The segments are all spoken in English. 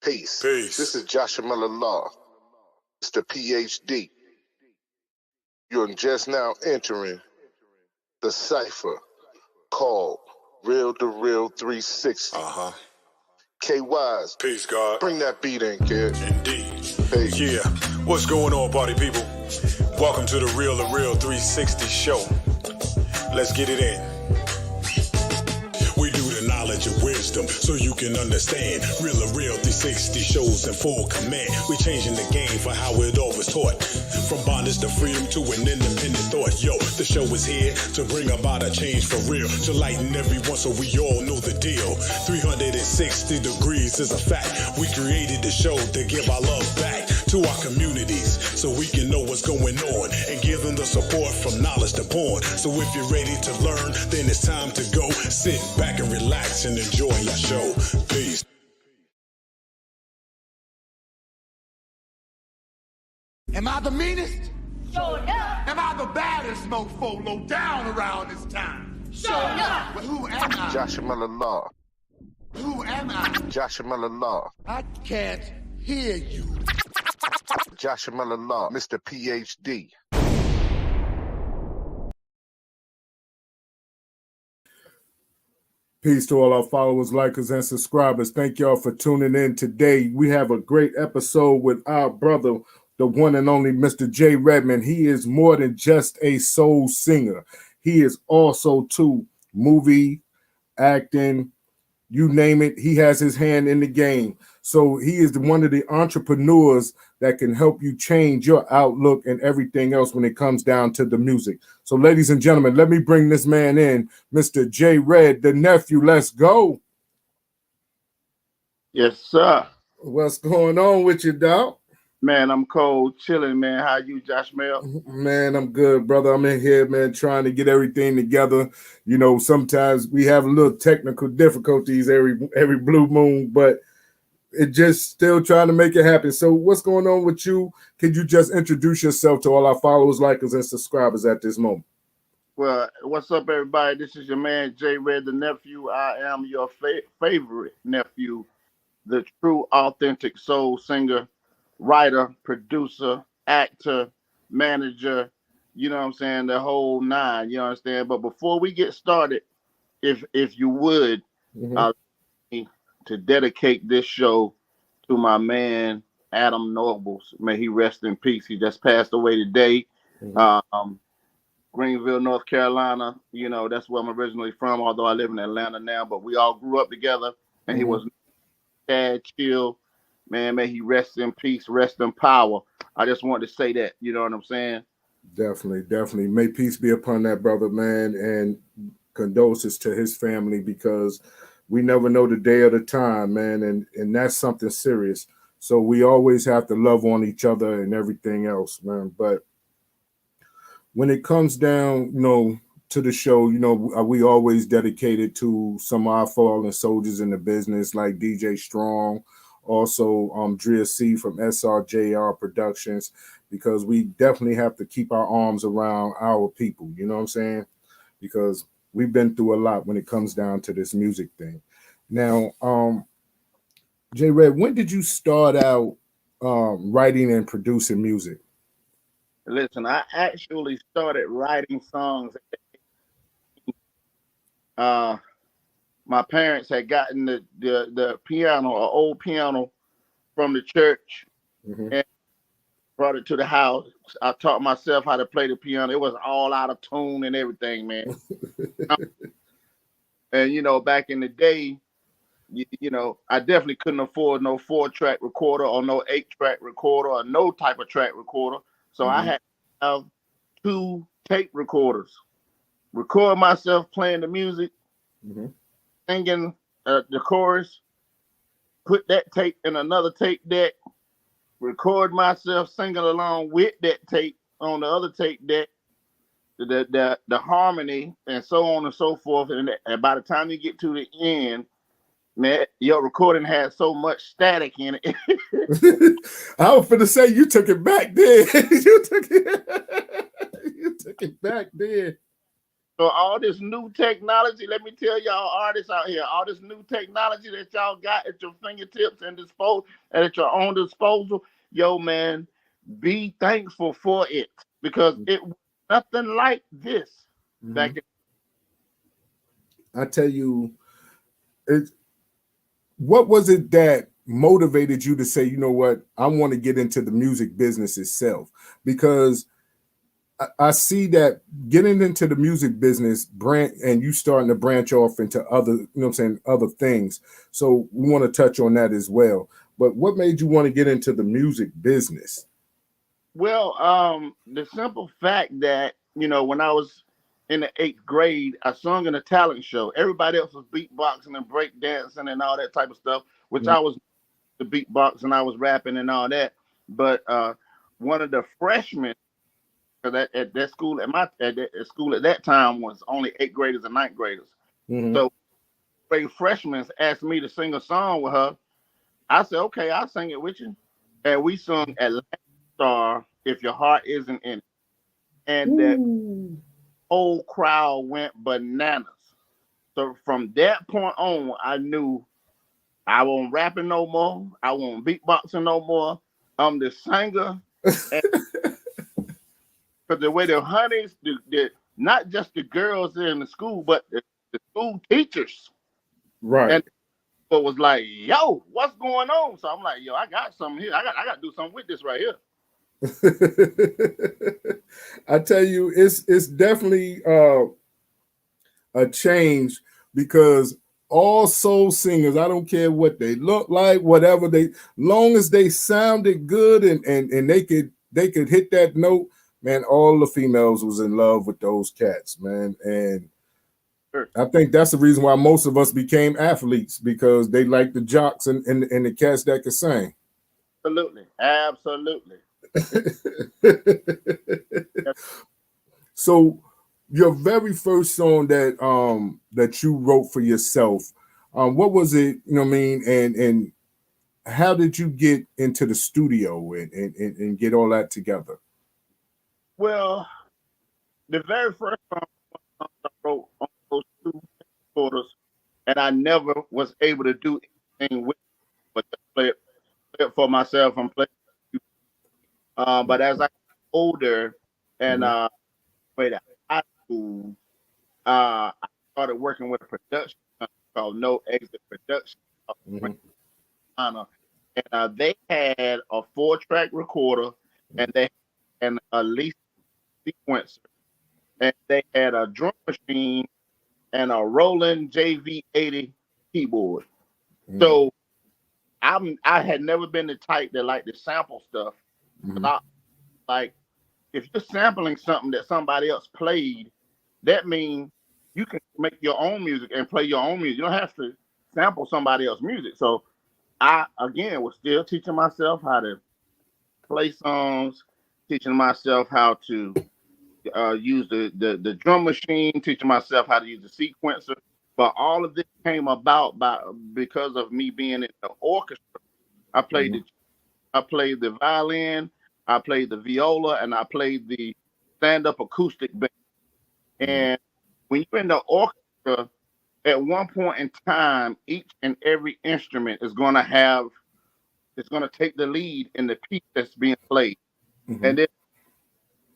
Peace. Peace. This is Joshua Miller Law, Mr. PhD. You're just now entering the cipher called Real2reel360. KYs. Peace, God. Bring that beat in, kid. Indeed. Peace. Yeah. What's going on, party people? Welcome to the Real2reel360 show. Let's get it in. We do the knowledge of wisdom so you can understand. Real2reel360 shows in full command. We changing the game for how it always taught. From bondage to freedom to an independent thought. Yo, the show is here to bring about a change for real. To lighten everyone so we all know the deal. 360 degrees is a fact. We created the show to give our love back to our communities so we can know what's going on and give them the support from knowledge to born. So if you're ready to learn, then it's time to go. Sit back and relax and enjoy your show. Peace. Am I the meanest? Sure enough. Am I the baddest mofo low down around this time? Sure enough. But who am I? Joshua Miller Law. Who am I? Joshua Miller Law. I can't hear you. Joshua Miller Law, Mr. PhD. Peace to all our followers, likers, and subscribers. Thank y'all for tuning in today. We have a great episode with our brother, the one and only Mr. Jred. He is more than just a soul singer. He is also, too, movie, acting, you name it. He has his hand in the game. So he is one of the entrepreneurs that can help you change your outlook and everything else when it comes down to the music. So, ladies and gentlemen, let me bring this man in, Mr. Jred, the nephew. Let's go. Yes, sir. What's going on with you, dog? Man, I'm cold, chilling, man. How you, Josh Mel? Man, I'm good, brother. I'm in here, man, trying to get everything together. You know, sometimes we have a little technical difficulties every blue moon, but it just still trying to make it happen. So what's going on with you? Could you just introduce yourself to all our followers, likers, and subscribers at this moment? Well, what's up, everybody? This is your man, Jred, the nephew. I am your favorite nephew, the true, authentic soul singer, writer, producer, actor, manager, you know what I'm saying, the whole nine, you understand? But before we get started, if you would, to dedicate this show to my man, Adam Nobles. May he rest in peace. He just passed away today. Greenville, North Carolina, you know, that's where I'm originally from, although I live in Atlanta now, but we all grew up together, and he was sad, chill. Man, may he rest in peace, rest in power. I just wanted to say that, you know what I'm saying? Definitely. May peace be upon that brother, man, and condolences to his family, because we never know the day or the time, man, and that's something serious. So we always have to love on each other and everything else, man. But when it comes down, you know, to the show, you know, we always dedicated to some of our fallen soldiers in the business, like DJ Strong, also Drea C from SRJR Productions, because we definitely have to keep our arms around our people, you know what I'm saying? Because we've been through a lot when it comes down to this music thing. Now, Jred, when did you start out writing and producing music? Listen, I actually started writing songs. My parents had gotten the piano, an old piano from the church, and brought it to the house. I taught myself how to play the piano. It was all out of tune and everything, man. And, you know, back in the day, you know, I definitely couldn't afford no 4-track recorder or no 8-track recorder or no type of track recorder. So I had to have 2 tape recorders, record myself playing the music, singing the chorus, put that tape in another tape deck, record myself singing along with that tape on the other tape deck, the harmony, and so on and so forth. And by the time you get to the end, man, your recording has so much static in it. I was finna say you took it back then. You took it back then. So all this new technology, let me tell y'all artists out here, all this new technology that y'all got at your fingertips and at your own disposal, yo man, be thankful for it because it was nothing like this back in. I tell you, it. What was it that motivated you to say, you know what, I want to get into the music business itself? Because I see that getting into the music business and you starting to branch off into other, you know what I'm saying, other things. So we want to touch on that as well. But what made you want to get into the music business? Well, the simple fact that, when I was in the 8th grade, I sung in a talent show. Everybody else was beatboxing and breakdancing and all that type of stuff, which I was the beatbox and I was rapping and all that. But one of the freshmen at that school at school at that time was only 8th graders and 9th graders. So grade freshmen asked me to sing a song with her. I said, okay, I'll sing it with you. And we sung Atlanta Star, If Your Heart Isn't In It. And the whole crowd went bananas. So from that point on, I knew I wasn't rapping no more. I wasn't beatboxing no more. I'm the singer. Because the way the honeys, not just the girls in the school, but the school teachers. Right. And it was like, yo, what's going on? So I'm like, yo, I got something here. I got to do something with this right here. I tell you, it's definitely a change because all soul singers, I don't care what they look like, whatever long as they sounded good and they could hit that note, man, all the females was in love with those cats, man. And I think that's the reason why most of us became athletes, because they like the jocks and the cats that could sing. Absolutely. So your very first song that you wrote for yourself, what was it, you know what I mean? And how did you get into the studio and get all that together? Well, the very first song I wrote on those 2 quarters, and I never was able to do anything with it, but just play it for myself and play it. But as I got older and went to high school, I started working with a production company called No Exit Production. And they had a 4-track recorder, and they had a least sequencer, and they had a drum machine and a Roland JV80 keyboard. So I had never been the type that liked to sample stuff. Like, if you're sampling something that somebody else played, that means you can make your own music and play your own music. You don't have to sample somebody else's music. So I, again, was still teaching myself how to play songs, teaching myself how to use the drum machine, teaching myself how to use the sequencer. But all of this came about because of me being in the orchestra. I played the violin, I played the viola, and I played the stand-up acoustic band. And when you're in the orchestra, at one point in time, each and every instrument is going to take the lead in the piece that's being played. And then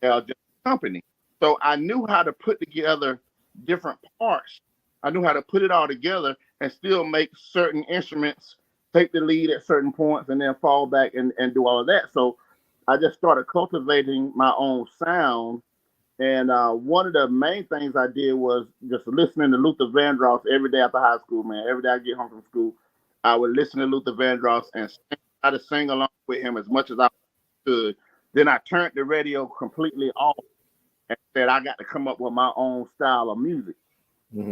just company. So I knew how to put together different parts. I knew how to put it all together and still make certain instruments take the lead at certain points and then fall back and do all of that. So I just started cultivating my own sound. And one of the main things I did was just listening to Luther Vandross every day after high school, man. Every day I get home from school, I would listen to Luther Vandross and try to sing along with him as much as I could. Then I turned the radio completely off and said, I got to come up with my own style of music.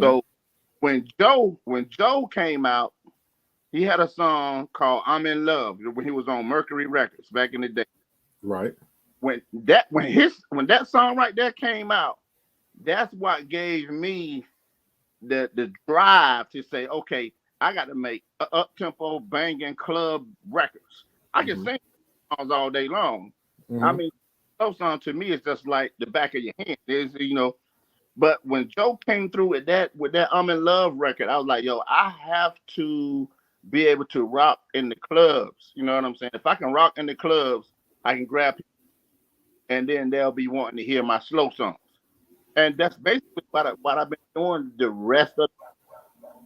So when Joe came out, he had a song called I'm in Love when he was on Mercury Records back in the day. Right. When that song right there came out, that's what gave me the drive to say, okay, I got to make up-tempo banging club records. I can sing songs all day long. I mean, those songs to me is just like the back of your hand. There's, But when Joe came through with that I'm in Love record, I was like, yo, I have to be able to rock in the clubs. You know what I'm saying? If I can rock in the clubs, I can grab people, and then they'll be wanting to hear my slow songs. And that's basically what I've been doing the rest of.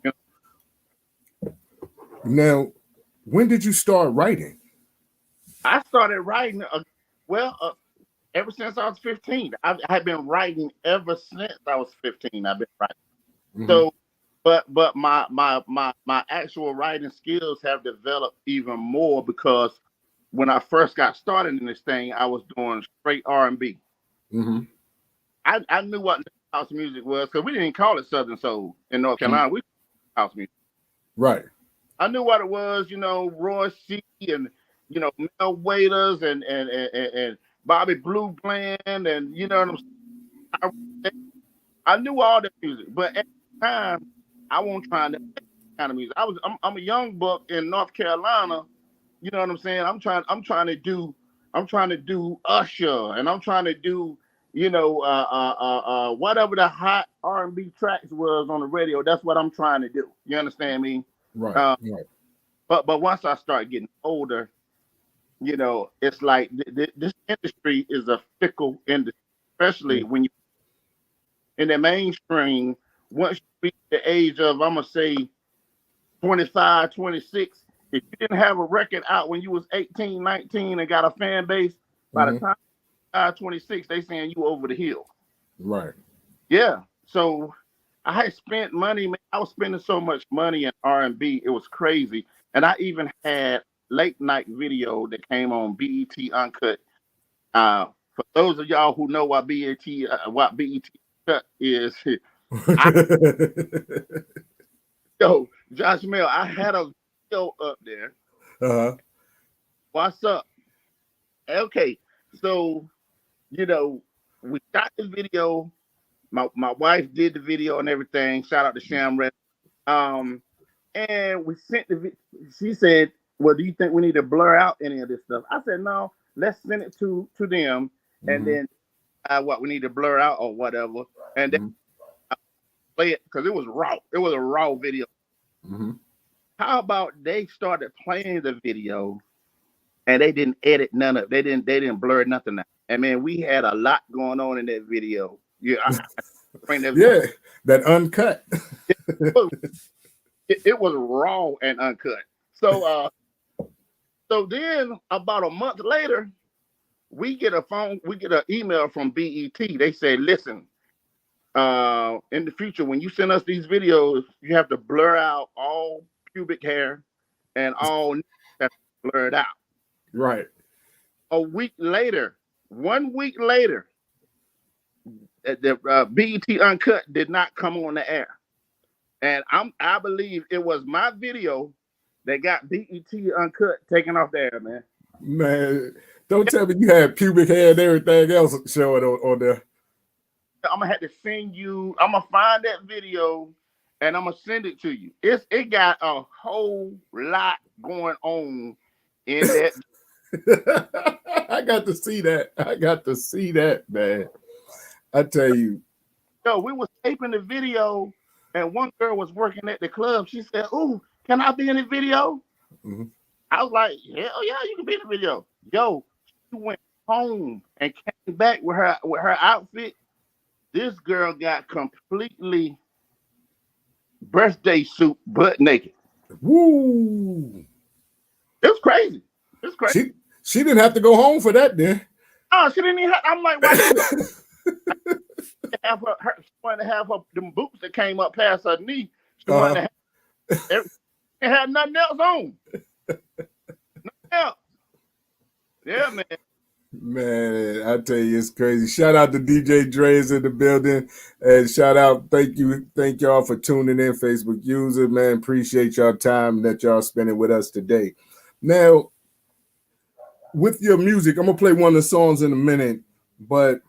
You Now, when did you start writing? I started writing. Ever since I was 15. I've been writing ever since I was 15. I've been writing. Mm-hmm. So, but my actual writing skills have developed even more because when I first got started in this thing, I was doing straight R&B. Mm-hmm. I knew what house music was because we didn't call it Southern Soul in North Carolina. Mm-hmm. We house music. Right. I knew what it was, Roy C. and Mel Waiters and Bobby Blue Bland, and you know what I'm saying. I knew all that music, but at the time, I wasn't trying to make that kind of music. I'm a young buck in North Carolina. You know what I'm saying? I'm trying to do Usher, and I'm trying to do whatever the hot R&B tracks was on the radio. That's what I'm trying to do. You understand me? Right. Right. But once I start getting older, it's like this industry is a fickle industry, especially when you in the mainstream. Once you reach the age of, I'm gonna say 25, 26, if you didn't have a record out when you was 18, 19 and got a fan base, by the time 26, they saying you over the hill. Right. Yeah. So I had spent money. Man, I was spending so much money in R&B. It was crazy. And I even had late night video that came on BET Uncut. For those of y'all who know what BET Uncut is, Josh Mill, I had a video up there. Uh-huh. What's up? Okay, so we shot the video. My wife did the video and everything. Shout out to Shamred. And we sent she said, well, do you think we need to blur out any of this stuff? I said, no, let's send it to them, and then what we need to blur out or whatever. And then play it because it was raw. It was a raw video. How about they started playing the video and they didn't edit none of it. They didn't blur nothing out. And man, we had a lot going on in that video. Yeah, that uncut. It was raw and uncut. So then about a month later, we get an email from BET. They say, listen, in the future, when you send us these videos, you have to blur out all pubic hair and all have to blur it out. Right. 1 week later, the BET Uncut did not come on the air. And I believe it was my video that got BET Uncut taken off the air, man. Man, don't tell me you had pubic hair and everything else showing on there. I'm gonna have to send you. I'm gonna find that video and I'm gonna send it to you. It got a whole lot going on in that. I got to see that, man. I tell you. Yo, we was taping the video, and one girl was working at the club. She said, "Ooh, can I be in the video?" I was like, "Hell yeah, you can be in the video." Yo, she went home and came back with her outfit. This girl got completely birthday suit, butt naked. Woo! It was crazy. It's crazy. She didn't have to go home for that, then. Oh, she didn't even have, I'm like, why did she wanted to have her them boots that came up past her knee. She wanted to have it had nothing else on. Nothing else. Yeah, man. Man, I tell you, it's crazy. Shout out to DJ Dre's in the building. And shout out, thank y'all for tuning in, Facebook user. Man, appreciate y'all time that y'all spending with us today. Now, with your music, I'm going to play one of the songs in a minute, but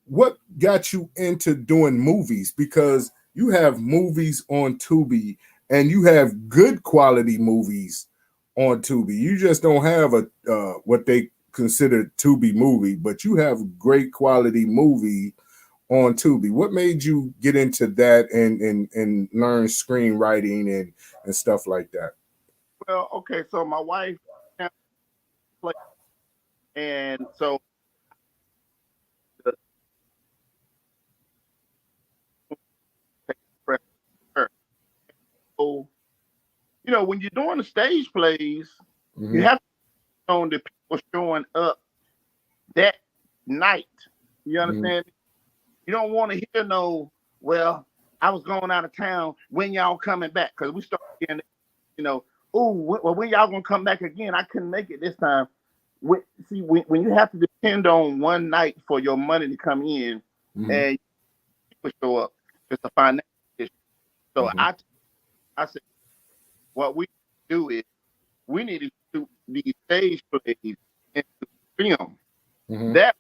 what got you into doing movies? Because you have movies on Tubi and you have good quality movies on Tubi. You just don't have a what they consider Tubi movie, but you have great quality movie on Tubi? What made you get into that and learn screenwriting and stuff like that? Well, okay, so my wife played, and so the her. So, you know, when you're doing the stage plays, you have to know the people showing up that night. You understand? You don't want to hear no, well, I was going out of town. When y'all coming back? Because we start getting, you know, oh, well, when y'all gonna come back again? I couldn't make it this time. When you have to depend on one night for your money to come in, and people show up, it's a financial issue. So I said, what we do is we need to do these stage plays and film. That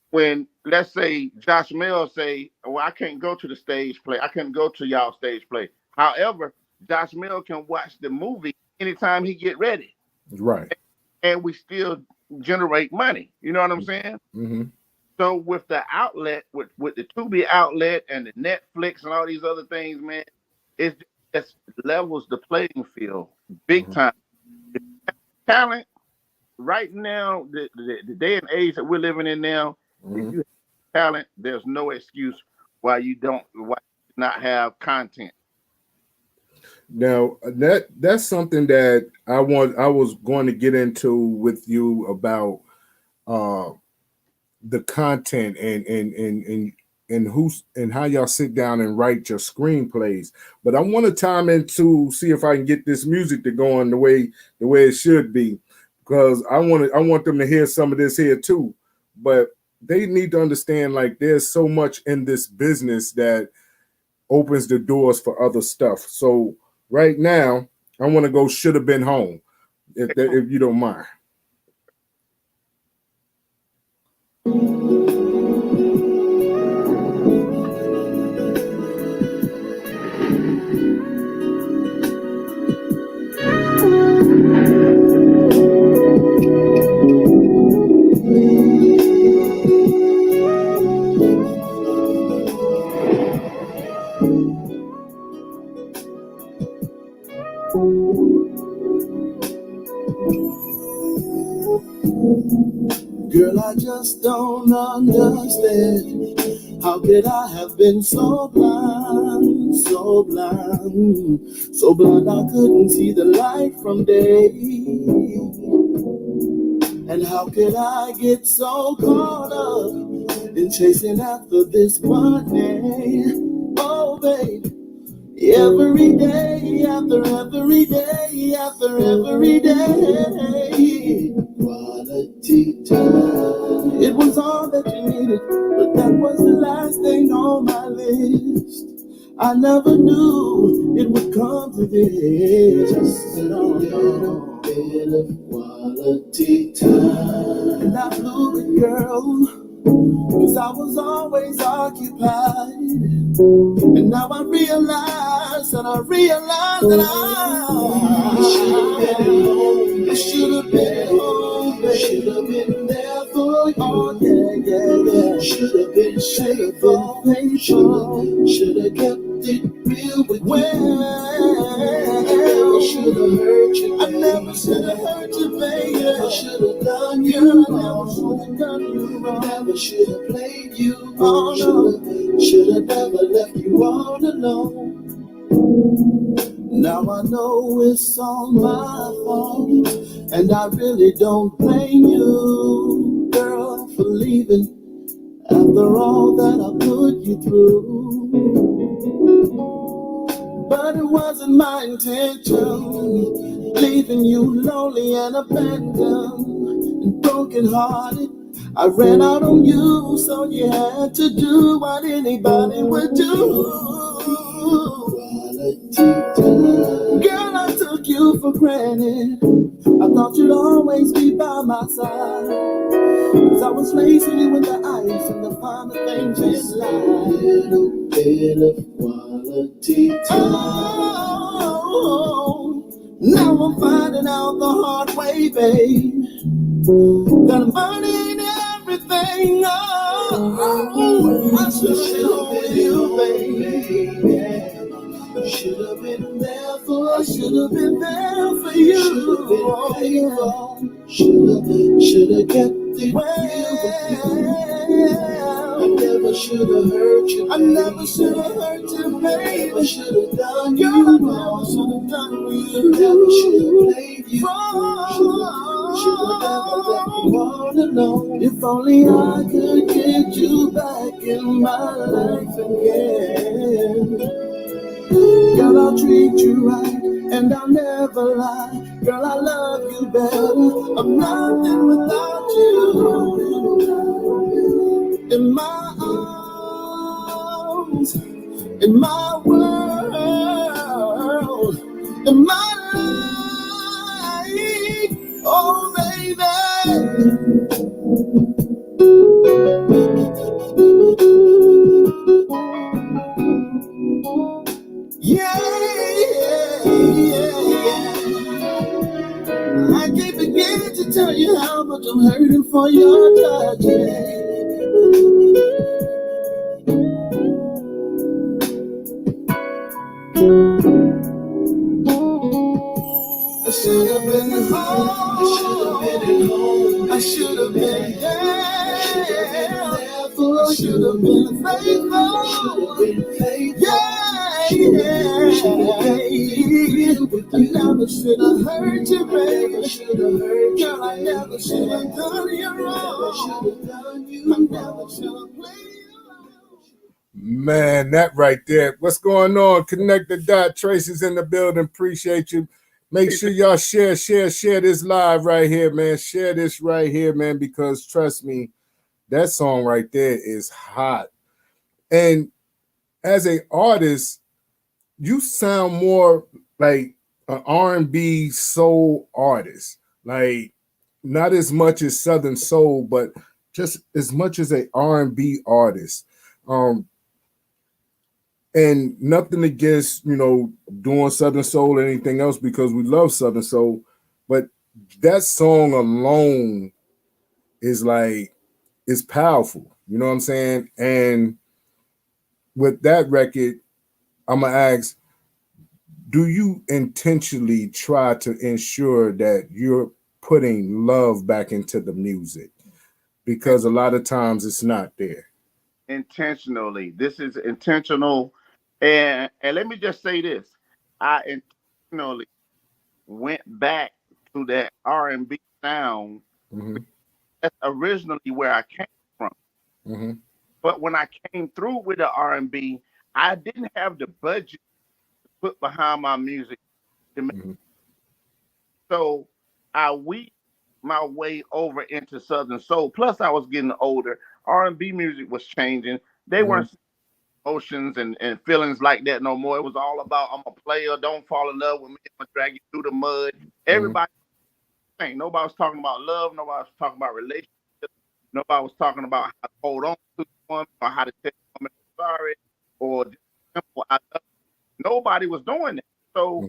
when, let's say, Josh Mel say, well, I can't go to the stage play. I couldn't go to y'all stage play. However, Josh Mel can watch the movie anytime he get ready. Right. And we still generate money. You know what I'm saying? So with the outlet, with the Tubi outlet and the Netflix and all these other things, man, it just levels the playing field big time. Talent right now, the day and age that we're living in now, if you have talent, there's no excuse why you not have content. Now that's something that I was going to get into with you about the content and who's and how y'all sit down and write your screenplays. But I want to time into see if I can get this music to go on the way it should be, because I want them to hear some of this here too. But they need to understand, like, there's so much in this business that opens the doors for other stuff. So right now, I want to go Should Have Been Home, if you don't mind. Girl, I just don't understand. How could I have been so blind, so blind, so blind I couldn't see the light from day? And how could I get so caught up in chasing after this money? Oh, babe, every day, after every day, after every day. Quality time. It was all that you needed, but that was the last thing on my list. I never knew it would come to this. Just a little bit of quality time. And I blew it, girl, because I was always occupied. And now I realize that I should have been home, baby. Should have been there for you. Oh, yeah. Should have been faithful. Should have kept it real with you. Well, should have hurt you, baby. I never should have hurt you, baby. I should have done you wrong. I never should have done you wrong. Never should have played you. Oh, no. Should have never left you all alone. Now I know it's all my fault, and I really don't blame you, girl, for leaving after all that I put you through. But it wasn't my intention, leaving you lonely and abandoned and broken-hearted. I ran out on you, so you had to do what anybody would do. Girl, I took you for granted. I thought you'd always be by my side, 'cause I was lacing you with the ice and the finer things in life. Little bit of quality time. Oh, now I'm finding out the hard way, babe, that money ain't everything. Oh, Oh, I should have been you, baby. Should have been there for you. Should have kept it well. I never should have hurt you. I never should have hurt you, baby. Never should have done you wrong. Should have done you. Never should have played you wrong. Should have never let you all alone. If only I could get you back in my life again. Girl, I'll treat you right, and I'll never lie. Girl, I love you better. I'm nothing without you. In my arms, in my world, in my life, oh baby. Yeah. I can't begin to tell you how much I'm hurting for your touch. I should have been at home. I should have been there. I should have been faithful. I never should have hurt you, baby. Girl, I never should have done you wrong. I never should have played you wrong. Man, that right there. What's going on? Connect the dot. Tracy's in the building. Appreciate you. Make sure y'all share this live right here, man. Share this right here, man, because trust me, that song right there is hot. And as an artist, you sound more like an R&B soul artist. Like not as much as Southern soul, but just as much as an R&B artist. And nothing against, doing Southern soul or anything else because we love Southern soul, but that song alone is like, it's powerful. You know what I'm saying? And with that record, I'm going to ask, do you intentionally try to ensure that you're putting love back into the music? Because a lot of times it's not there. Intentionally. This is intentional. And let me just say this. I intentionally went back to that R&B sound. Mm-hmm. That's originally where I came from. Mm-hmm. But when I came through with the R&B, I didn't have the budget to put behind my music. Mm-hmm. So I weaved my way over into Southern soul. Plus, I was getting older. R&B music was changing. They weren't emotions and feelings like that no more. It was all about, I'm a player, don't fall in love with me, I'm gonna drag you through the mud. Everybody, nobody was talking about love, nobody was talking about relationships, nobody was talking about how to hold on to someone or how to tell someone I'm sorry or just simple I love you. Nobody was doing that. So,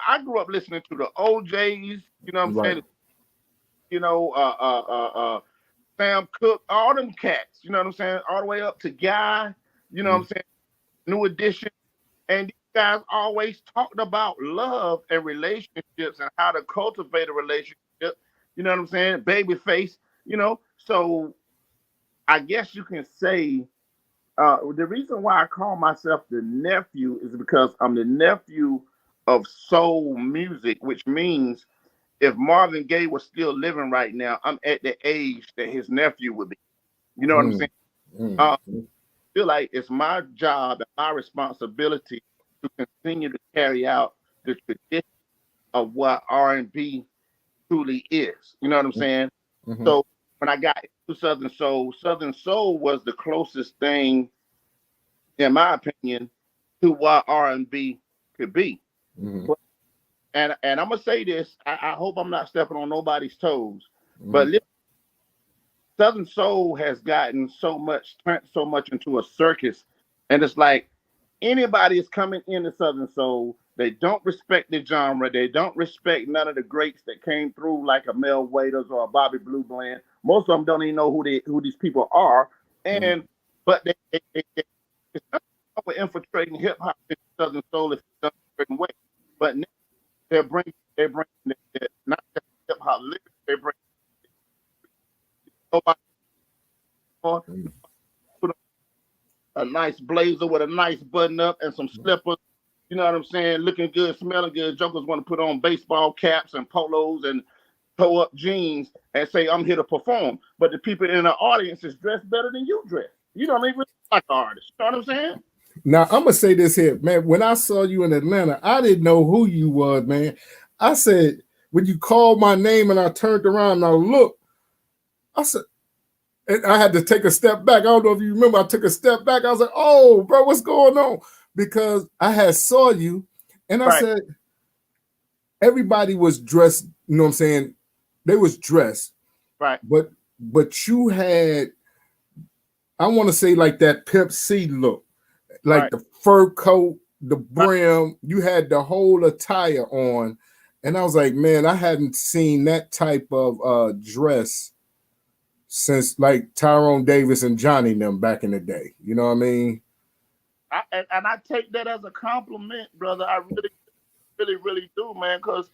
I grew up listening to the OJs, you know what I'm saying? Sam Cooke, all them cats, you know what I'm saying? All the way up to Guy, you know what I'm saying? New Edition. And these guys always talked about love and relationships and how to cultivate a relationship, you know what I'm saying? Babyface, So I guess you can say the reason why I call myself the nephew is because I'm the nephew of soul music, which means if Marvin Gaye was still living right now, I'm at the age that his nephew would be. You know what I'm saying? I feel like it's my job and my responsibility to continue to carry out the tradition of what R&B truly is. You know what I'm saying? So when I got into Southern Soul was the closest thing, in my opinion, to what R&B could be. And I'm gonna say this. I hope I'm not stepping on nobody's toes, but Southern Soul has gotten turned so much into a circus, and it's like anybody is coming into Southern Soul, They don't respect the genre. They don't respect none of the greats that came through, like a Mel Waiters or a Bobby Blue Bland. Most of them don't even know who these people are. And but they it's not about infiltrating hip hop and Southern soul if it's done a certain way. But now they bring not just hip hop lyrics. They bring nobody on, put a nice blazer with a nice button up and some slippers. You know what I'm saying? Looking good, smelling good. Jokers want to put on baseball caps and polos and toe up jeans and say, I'm here to perform. But the people in the audience is dressed better than you dress. You don't even look like an artist. You know what I'm saying? Now, I'm going to say this here, man. When I saw you in Atlanta, I didn't know who you was, man. I said, when you called my name and I turned around and I looked, I said, and I had to take a step back. I don't know if you remember, I took a step back. I was like, oh, bro, what's going on? Because I had saw you and I said, everybody was dressed, you know what I'm saying? They was dressed. Right. But you had, I want to say like that Pimp C look, like the fur coat, the brim, you had the whole attire on. And I was like, man, I hadn't seen that type of dress since like Tyrone Davis and Johnny them back in the day. You know what I mean? And I take that as a compliment, brother. I really do, man. Because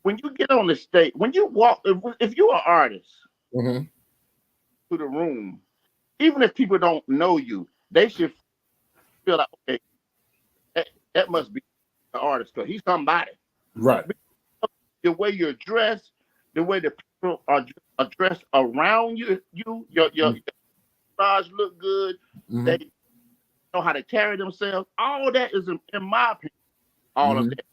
when you get on the stage, when you walk, if you're an artist to the room, even if people don't know you, they should feel like, okay, that must be the artist because he's somebody. Right. The way you're dressed, the way the people are dressed around you, your stars look good. They know how to carry themselves. All that is, in my opinion, all of that.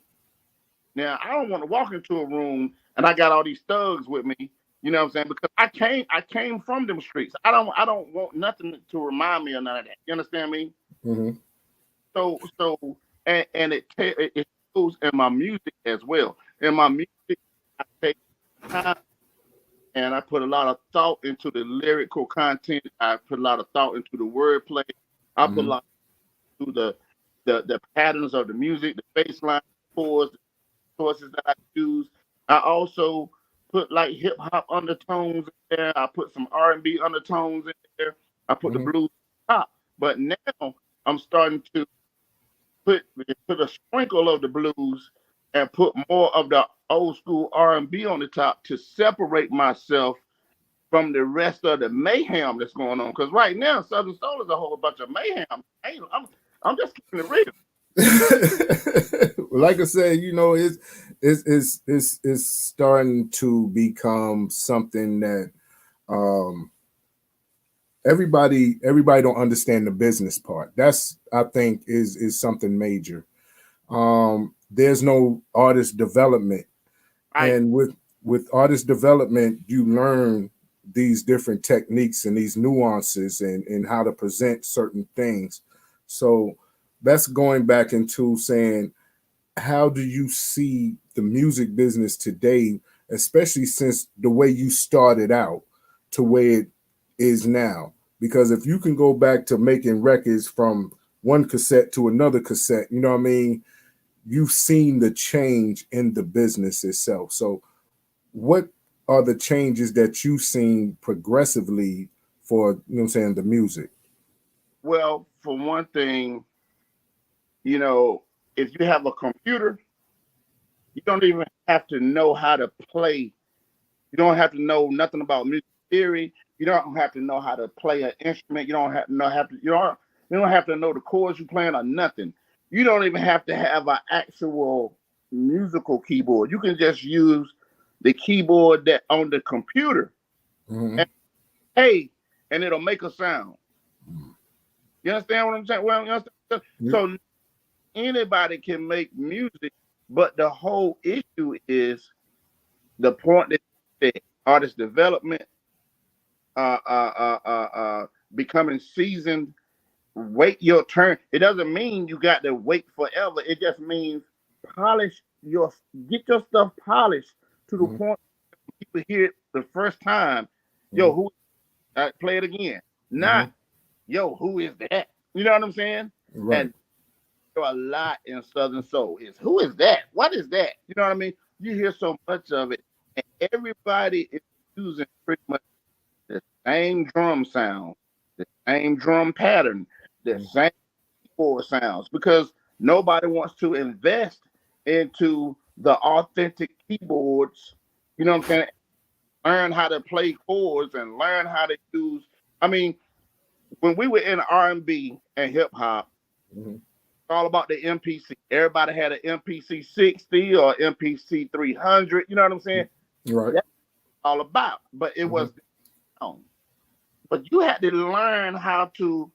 Now, I don't want to walk into a room and I got all these thugs with me. You know what I'm saying? Because I came from them streets. I don't want nothing to remind me of none of that. You understand me? So and it shows in my music as well. In my music, I take time and I put a lot of thought into the lyrical content. I put a lot of thought into the wordplay. I put a lot into the patterns of the music, the bass line, chords, the choices that I use. I also put like hip hop undertones in there. I put some R&B undertones in there. I put the blues top. But now I'm starting to put a sprinkle of the blues and put more of the old school R&B on the top to separate myself from the rest of the mayhem that's going on. Because right now, Southern Soul is a whole bunch of mayhem. I'm just keeping it real. Like I said, you know, it's starting to become something that everybody don't understand the business part. That's, I think, is something major. There's no artist development, and with artist development, you learn these different techniques and these nuances and how to present certain things. So that's going back into saying, how do you see the music business today, especially since the way you started out to where it is now? Because if you can go back to making records from one cassette to another cassette, you know what I mean? You've seen the change in the business itself. So what are the changes that you've seen progressively for, you know what I'm saying, the music? Well, for one thing, you know, if you have a computer, you don't even have to know how to play. You don't have to know nothing about music theory. You don't have to know how to play an instrument. You don't have to you don't have to know the chords you're playing or nothing. You don't even have to have an actual musical keyboard. You can just use the keyboard that on the computer and it'll make a sound. You understand what I'm saying? Well, you understand? So anybody can make music, but the whole issue is the point that artist development, becoming seasoned. Wait your turn. It doesn't mean you got to wait forever. It just means get your stuff polished to the point people hear it the first time. Yo, who? Play it again. Not, yo, who is that? You know what I'm saying? Right. And hear a lot in Southern Soul is, who is that? What is that? You know what I mean? You hear so much of it, and everybody is using pretty much the same drum sound, the same drum pattern, the same keyboard sounds, because nobody wants to invest into the authentic keyboards. You know what I'm saying? Learn how to play chords and learn how to use. I mean, when we were in R&B and hip hop, it's all about the MPC. Everybody had an MPC 60 or MPC 300. You know what I'm saying? Right. That's all about. But it was down. But you had to learn how to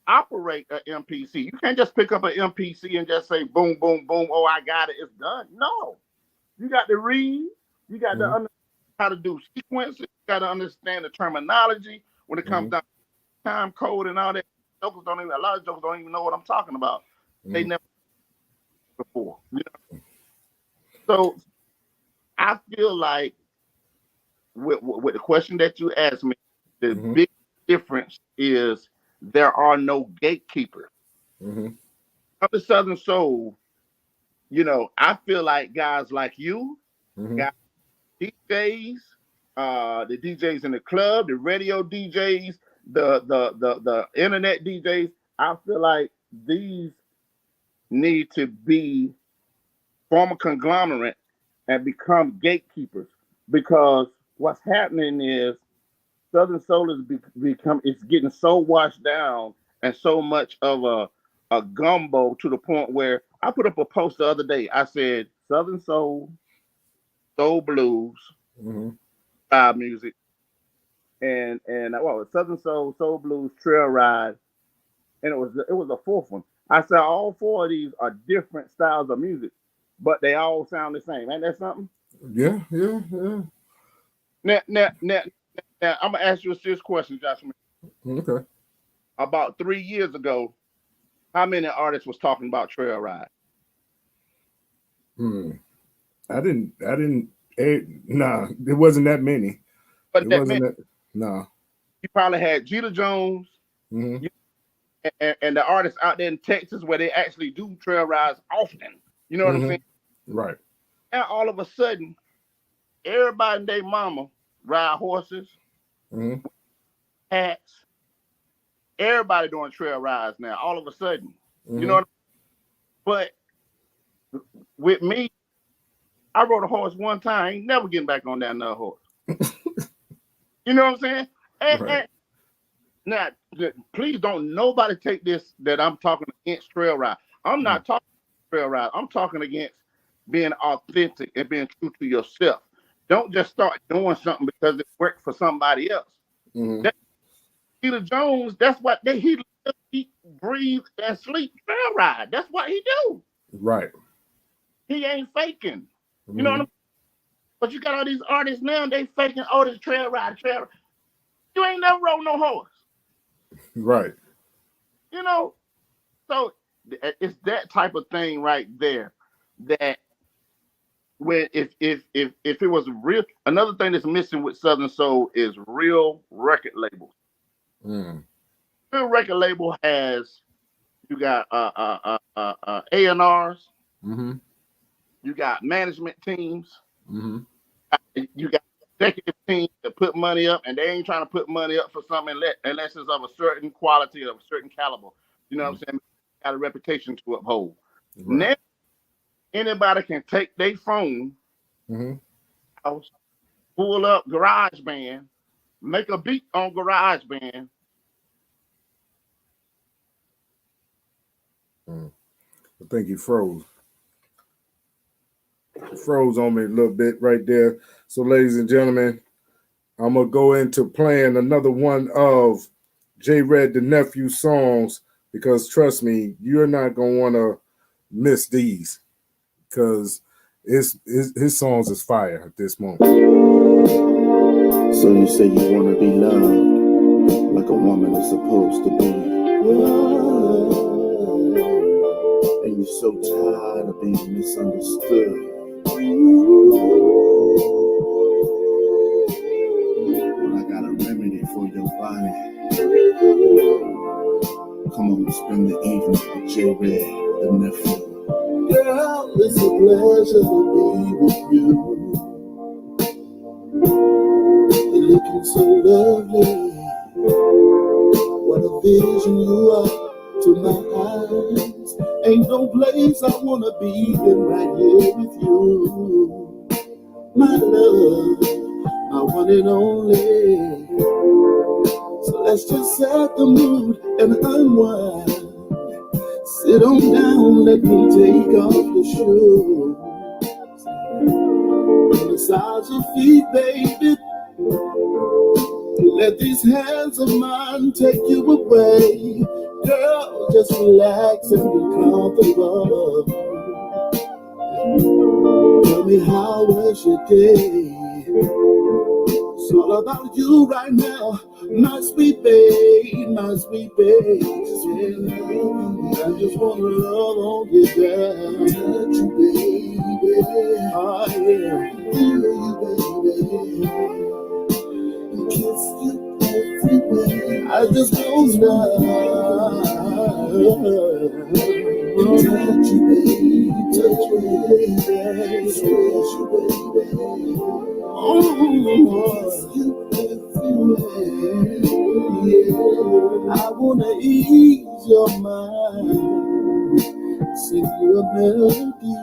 operate an MPC. You can't just pick up an MPC and just say boom, boom, boom. Oh, I got it. It's done. No, you got to read. You got to understand how to do sequences. You got to understand the terminology when it comes down to time code and all that. A lot of jokers don't even know what I'm talking about. They never before. You know? So I feel like with the question that you asked me, the big difference is there are no gatekeepers. Of the Southern Soul, you know, I feel like guys like you, guys, DJs, the DJs in the club, the radio DJs, the internet DJs, I feel like these need to be form a conglomerate and become gatekeepers, because what's happening is Southern Soul is it's getting so washed down and so much of a gumbo to the point where I put up a post the other day. I said Southern Soul, Soul Blues, ride music, and Southern Soul, Soul Blues, Trail Ride, and it was a fourth one. I said all four of these are different styles of music, but they all sound the same. Ain't that something? Yeah. Now I'm gonna ask you a serious question, Joshua. Okay. About 3 years ago, how many artists was talking about Trail Ride? I didn't. Nah, it wasn't that many. But it that wasn't meant, that. Nah. you probably had Jeter Jones and the artists out there in Texas where they actually do trail rides often. You know what I'm saying? Right. Now all of a sudden, everybody and their mama ride horses, hats. Everybody doing trail rides now. All of a sudden, you know what I mean? But with me, I rode a horse one time. I ain't never getting back on that another horse. You know what I'm saying? And now, please don't nobody take this that I'm talking against trail ride. I'm not talking trail ride. I'm talking against being authentic and being true to yourself. Don't just start doing something because it worked for somebody else. Peter Jones, that's what he live, eat, breathe, and sleep trail ride. That's what he do. Right. He ain't faking. You know what I mean? But you got all these artists now, they faking, oh, this trail ride. You ain't never rode no horse. Right. You know? So it's that type of thing right there that when if it was real, another thing that's missing with Southern Soul is real record labels. Real record label has, you got A&Rs, you got management teams, you got executive teams that put money up, and they ain't trying to put money up for something unless it's of a certain quality, of a certain caliber. You know what I'm saying? Got a reputation to uphold. Right. Now, anybody can take their phone, pull up GarageBand, make a beat on GarageBand. I think he froze. Froze on me a little bit right there. So, ladies and gentlemen, I'm gonna go into playing another one of Jred the Nephew songs, because trust me, you're not gonna want to miss these, because his songs is fire at this moment. So you say you want to be loved like a woman is supposed to be. And you're so tired of being misunderstood. Well, I got a remedy for your body. Come on, spend the evening with Jred. the nephew. Girl, it's a pleasure to be with you. You're looking so lovely. What a vision you are to my eyes. Ain't no place I wanna be than right here with you. My love, my one and only. So let's just set the mood and unwind. Sit on down, let me take off the shoe. Massage your feet, baby. Let these hands of mine take you away. Girl, just relax and be comfortable. Tell me, how was your day? It's all about you right now, my sweet babe, my sweet babe. I just wanna love on you, girl. Touch you, baby. Oh, yeah. Baby. Kiss you everywhere. I just want love. Touch you, baby. Touch you, baby. Squeeze you, baby. Oh, you everywhere. Yeah. I wanna ease your mind, sing you a melody,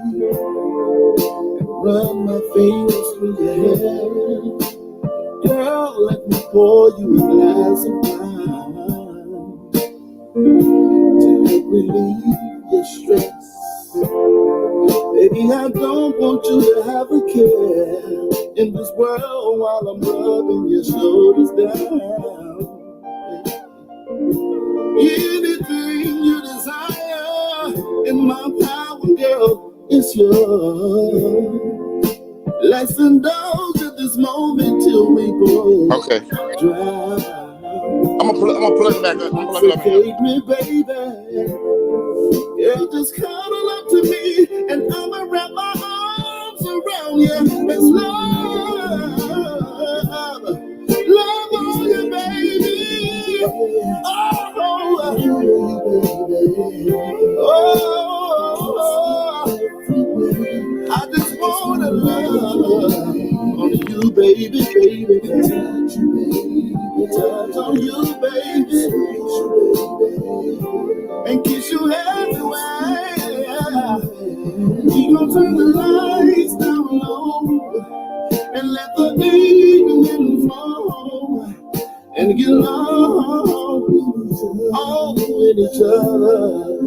and run my fingers through your hair. Girl, let me pour you a glass of wine to help relieve your stress. Baby, I don't want you to have a care in this world while I'm rubbing your shoulders down. Anything you desire in my power, girl, it's yours. Let's indulge in this moment till we both Okay. drown. I'm gonna plug it back up. I'm gonna plug it up here. Take me, baby. Yeah, just cuddle up to me, and I'ma wrap my arms around you. It's love on you, baby. I just wanna love on you, baby, baby. Touch you, baby. Touch on you, baby. And kiss you everywhere. We gon' turn the lights down low and let the evening flow and get lost all with each other.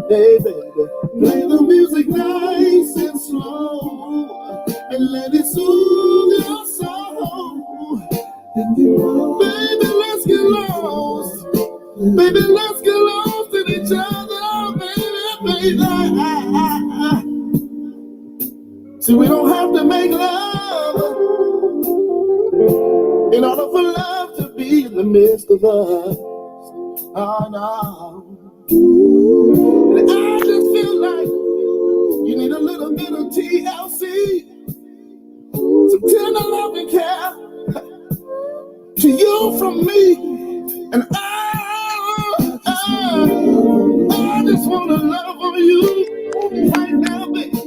Hey, baby, play the music nice and slow and let it soothe your soul. Baby, let's get lost. Baby, let's get lost in each other. Baby, baby. See, we don't have to make love in order for love to be in the midst of us. Oh, no. And I just feel like you need a little bit of TLC, some tender love and care to you from me. And I just want to love on you right now, baby.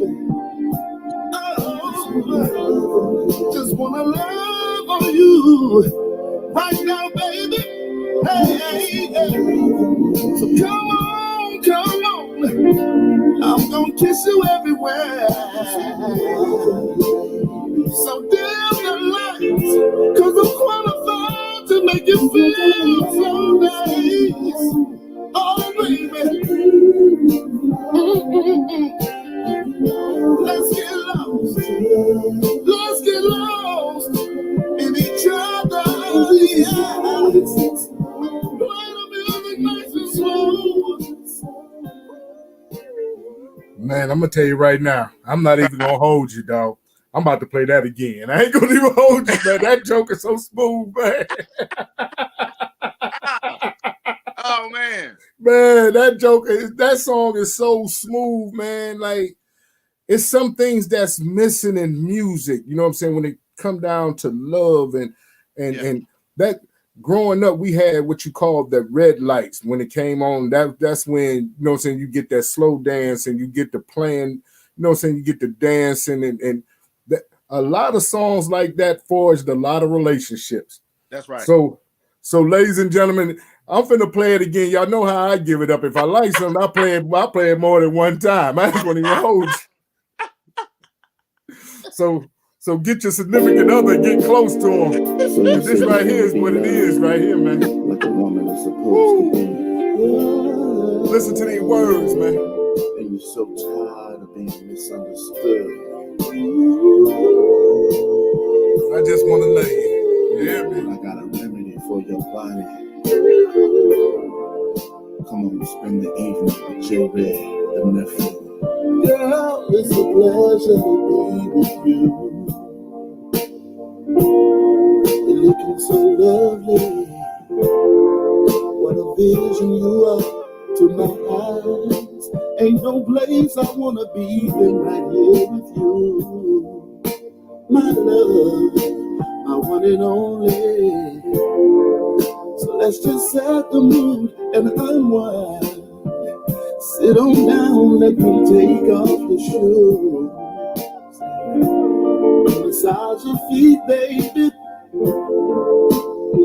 Just want to love on you right now, baby. Hey, hey. So come on, come on. I'm gonna kiss you everywhere. So dim the lights, 'cause I'm qualified to make you feel so nice. Oh, baby. Let's get lost. Let's get lost in each other. Yeah. Play the music nice and slow. Man, I'm gonna tell you right now, I'm not even gonna hold you, dog. I'm about to play that again. I ain't gonna even hold you, man. That joke is so smooth, man. Oh man. Man, that song is so smooth, man. Like, it's some things that's missing in music. You know what I'm saying? When it come down to love and that growing up, we had what you call the red lights. When it came on, that's when, you know what I'm saying, you get that slow dance and you get the playing, you know what I'm saying, you get the dancing and that, a lot of songs like that forged a lot of relationships. That's right. So ladies and gentlemen, I'm finna play it again. Y'all know how I give it up. If I like something, I play it more than one time. I ain't gonna even hold you. So get your significant other, get close to them. This right here is what it is right here, man. Like a woman is supposed to be. Listen to these words, man. And you're so tired of being misunderstood. I just want to lay you. Yeah, man. I got a remedy for your body. Come on, spend the evening with Jred, the nephew. Girl, it's a pleasure to be with you. You're looking so lovely. What a vision you are to my eyes. Ain't no place I wanna be than right here with you. My love, my one and only. So let's just set the mood and unwind. Sit on down, let me take off your shoes. Massage your feet, baby.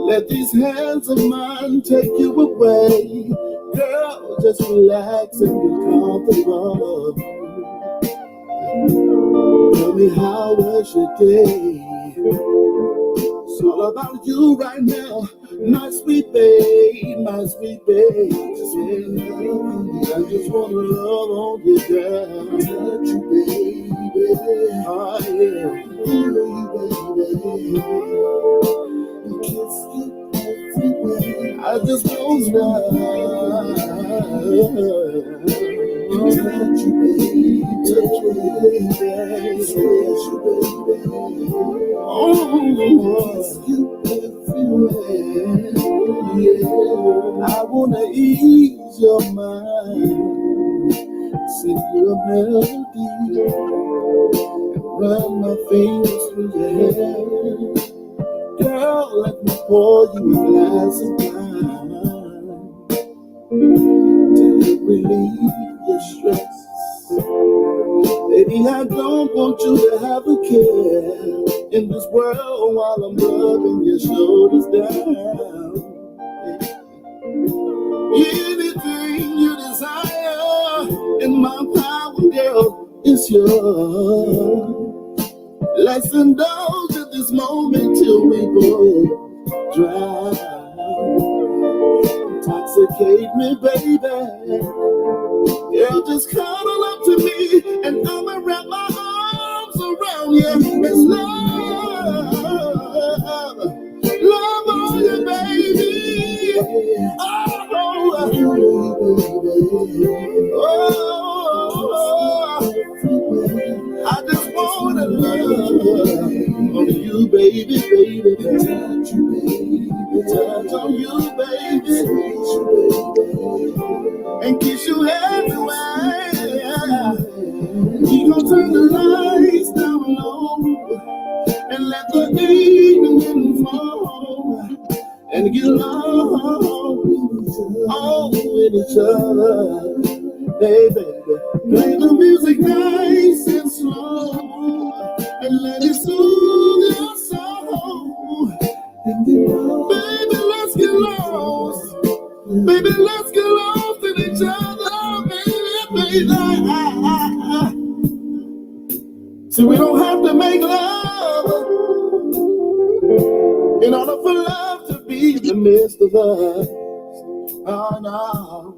Let these hands of mine take you away. Girl, just relax and get comfortable. Tell me, how was your day? It's all about you right now, my sweet babe, my sweet babe. I just wanna love on you, girl. Touch you, baby. Oh yeah, baby. Kiss you everywhere. I just want to touch you, baby. Touch you, baby. Touch you, baby. Oh, kiss you everywhere. Yeah, I wanna ease your mind, sing you a melody, and run my fingers through your hair. Girl, let me pour you a glass of wine to help relieve your stress. Baby, I don't want you to have a care in this world while I'm rubbing your shoulders down. Anything you desire in my power, girl, is yours. Let's indulge in this moment till we both drown. Intoxicate me, baby. Girl, just cuddle up to me and I'ma wrap my arms around you. It's love on you, baby. I just wanna love on you, baby, baby. Touch you, baby. Touch on you, baby. And kiss you everywhere. We gon' turn the lights down low and let the evening fall and get along with each other. Baby, play the music nice and slow and let it soothe your soul. Baby, let's get lost. Baby, let's get lost in each other. Baby, so we don't have to make love in order for love to be in the midst of us. Oh no.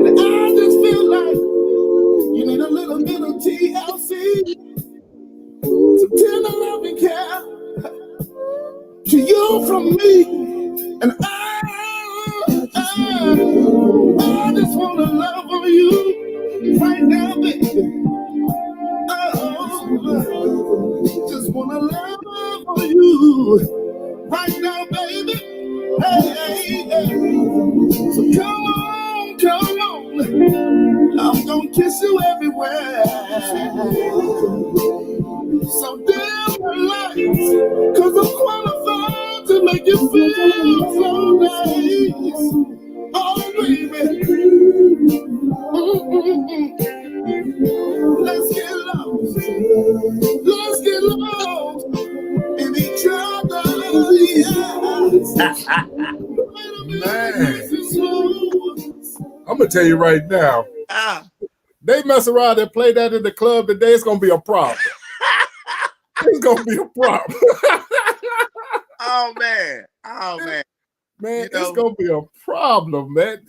And I just feel like you need a little bit of TLC, some tender love and care to you from me. And I just want to love on you right now, baby. Oh, just want to love on you right now, baby. Hey, so come on. I'm gonna kiss you everywhere. So damn lights, 'cause I'm qualified to make you feel so nice. Oh, baby. Let's get lost. Let's get lost in each other. Man, I'm gonna tell you right now. They mess around and play that in the club today, it's gonna be a problem. It's gonna be a problem. Oh man, man, you know, it's gonna be a problem, man.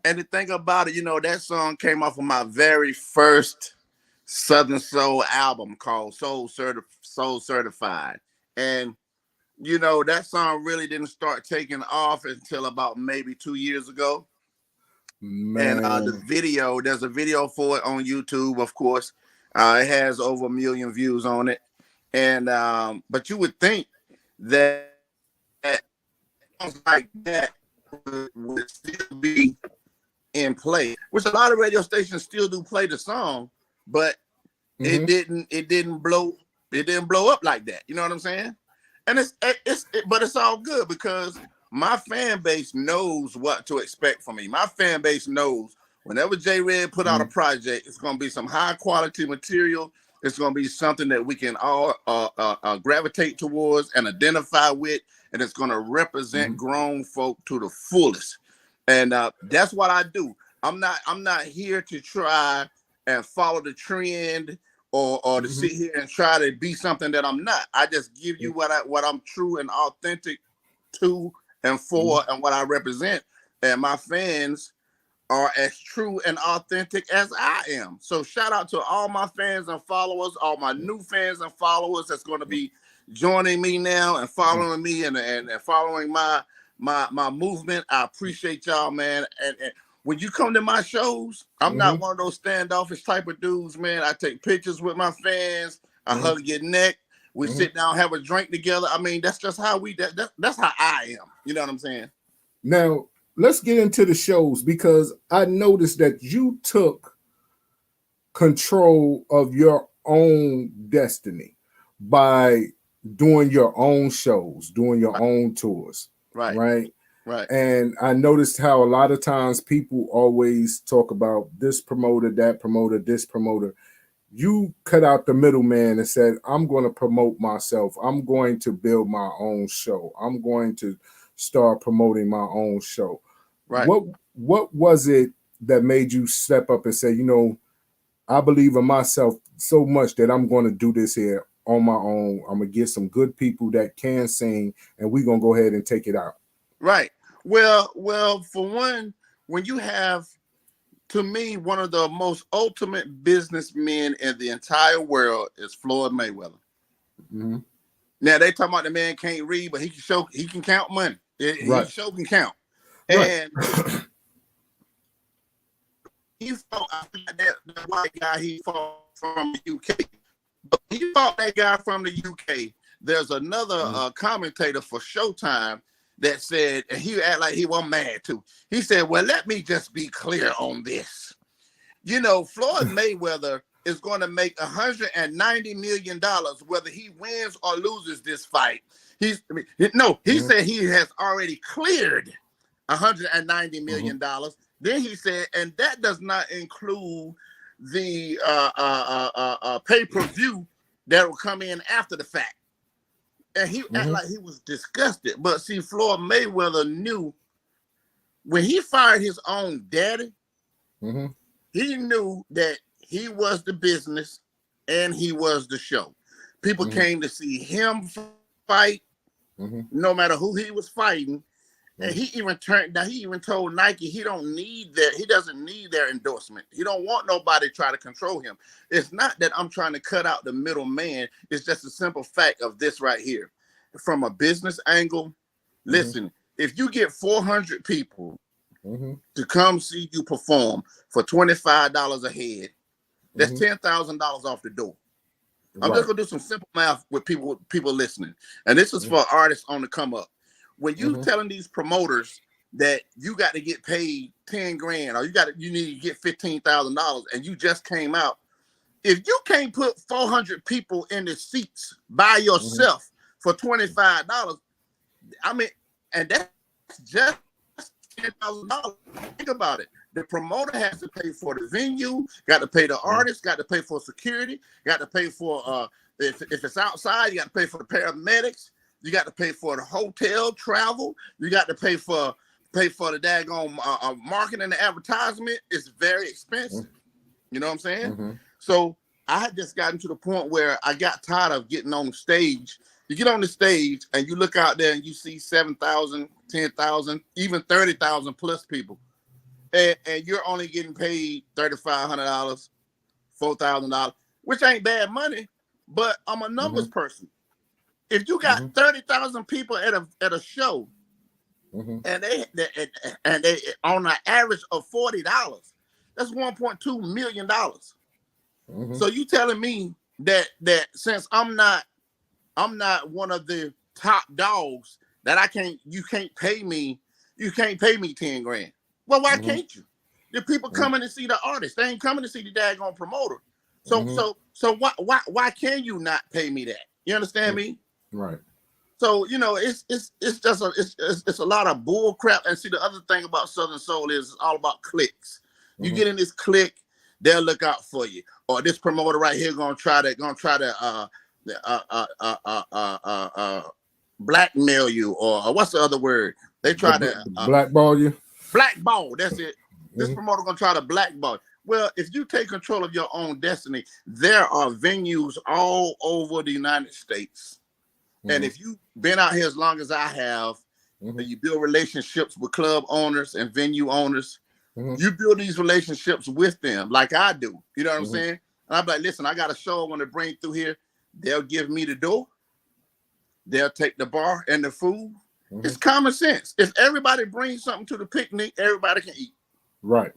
And the thing about it, that song came off of my very first Southern Soul album called Soul Certified. And that song really didn't start taking off until about maybe 2 years ago. Man. And there's a video for it on YouTube, of course. It has over 1 million views on it. And but you would think that songs like that would still be in play, which a lot of radio stations still do play the song, but it didn't blow up like that. You know what I'm saying? And but it's all good because my fan base knows what to expect from me. My fan base knows whenever Jred put out a project, it's going to be some high quality material. It's going to be something that we can all gravitate towards and identify with, and it's going to represent grown folk to the fullest. And that's what I do. I'm not here to try and follow the trend or to sit here and try to be something that I'm not. I just give you what I'm true and authentic to and for and what I represent. And my fans are as true and authentic as I am. So shout out to all my fans and followers, all my new fans and followers that's going to be joining me now and following me and following my movement. I appreciate y'all, man. And when you come to my shows, I'm not one of those standoffish type of dudes, man. I take pictures with my fans. I hug your neck. We sit down, have a drink together. I mean, that's just how that's how I am. You know what I'm saying? Now, let's get into the shows because I noticed that you took control of your own destiny by doing your own shows, doing your own tours. Right. And I noticed how a lot of times people always talk about this promoter, that promoter, this promoter. You cut out the middleman and said, I'm going to promote myself. I'm going to build my own show. I'm going to start promoting my own show. Right. What was it that made you step up and say, I believe in myself so much that I'm going to do this here on my own. I'm going to get some good people that can sing, and we're going to go ahead and take it out. Right. Well, for one, when you have, to me, one of the most ultimate businessmen in the entire world is Floyd Mayweather. Now they talking about the man can't read, but he can count money. He sure can count. And he fought that white guy he fought from the UK. But he fought that guy from the UK. There's another commentator for Showtime that said, and he act like he wasn't mad too. He said, well, let me just be clear on this. Floyd Mayweather is going to make $190 million whether he wins or loses this fight. He said he has already cleared $190 million. Then he said, and that does not include the pay-per-view that will come in after the fact. And he acted like he was disgusted. But see, Floyd Mayweather knew when he fired his own daddy, he knew that he was the business and he was the show. People came to see him fight, no matter who he was fighting. And he even told Nike he doesn't need their endorsement. He don't want nobody to try to control him. It's not that I'm trying to cut out the middleman. It's just a simple fact of this right here. From a business angle, listen, if you get 400 people to come see you perform for $25 a head, that's $10,000 off the door. I'm just gonna do some simple math with people listening. And this is for artists on the come up. When you telling these promoters that you got to get paid 10 grand or you need to get $15,000 and you just came out, if you can't put 400 people in the seats by yourself for $25, I mean, and that's just $10,000. Think about it. The promoter has to pay for the venue, got to pay the artist, got to pay for security, got to pay for if it's outside, you got to pay for the paramedics, you got to pay for the hotel travel, you got to pay for the daggone marketing and the advertisement. It's very expensive. You know what I'm saying? So I had just gotten to the point where I got tired of getting on the stage. You get on the stage and you look out there and you see 7,000, 10,000, even 30,000 plus people. And you're only getting paid $3,500, $4,000, which ain't bad money, but I'm a numbers person. If you got 30,000 people at a show, and they on an average of $40, that's $1.2 million. So you telling me that since I'm not one of the top dogs that you can't pay me 10 grand. Well, why can't you? The people coming to see the artist. They ain't coming to see the daggone promoter. So why can you not pay me that? You understand me? Right. So it's just a lot of bull crap. And see, the other thing about Southern Soul is it's all about clicks. You get in this click, they'll look out for you. Or this promoter right here gonna try to blackmail you, or what's the other word? They try to blackball you. Blackball, that's it. This promoter gonna try to blackball. Well, if you take control of your own destiny, there are venues all over the United States. And if you've been out here as long as I have, and you build relationships with club owners and venue owners, you build these relationships with them like I do. You know what I'm saying? And I'm like, listen, I got a show I want to bring through here. They'll give me the door. They'll take the bar and the food. It's common sense. If everybody brings something to the picnic, everybody can eat. Right.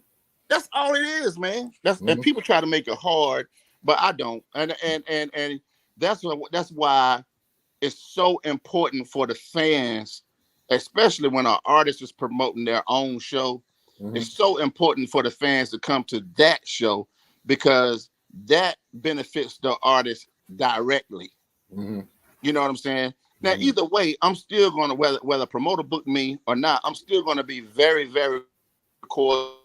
That's all it is, man. And people try to make it hard, but I don't. And that's why it's so important for the fans, especially when an artist is promoting their own show. It's so important for the fans to come to that show because that benefits the artist directly. You know what I'm saying? Now, either way, I'm still going to, whether promoter book me or not, I'm still going to be very, very cordial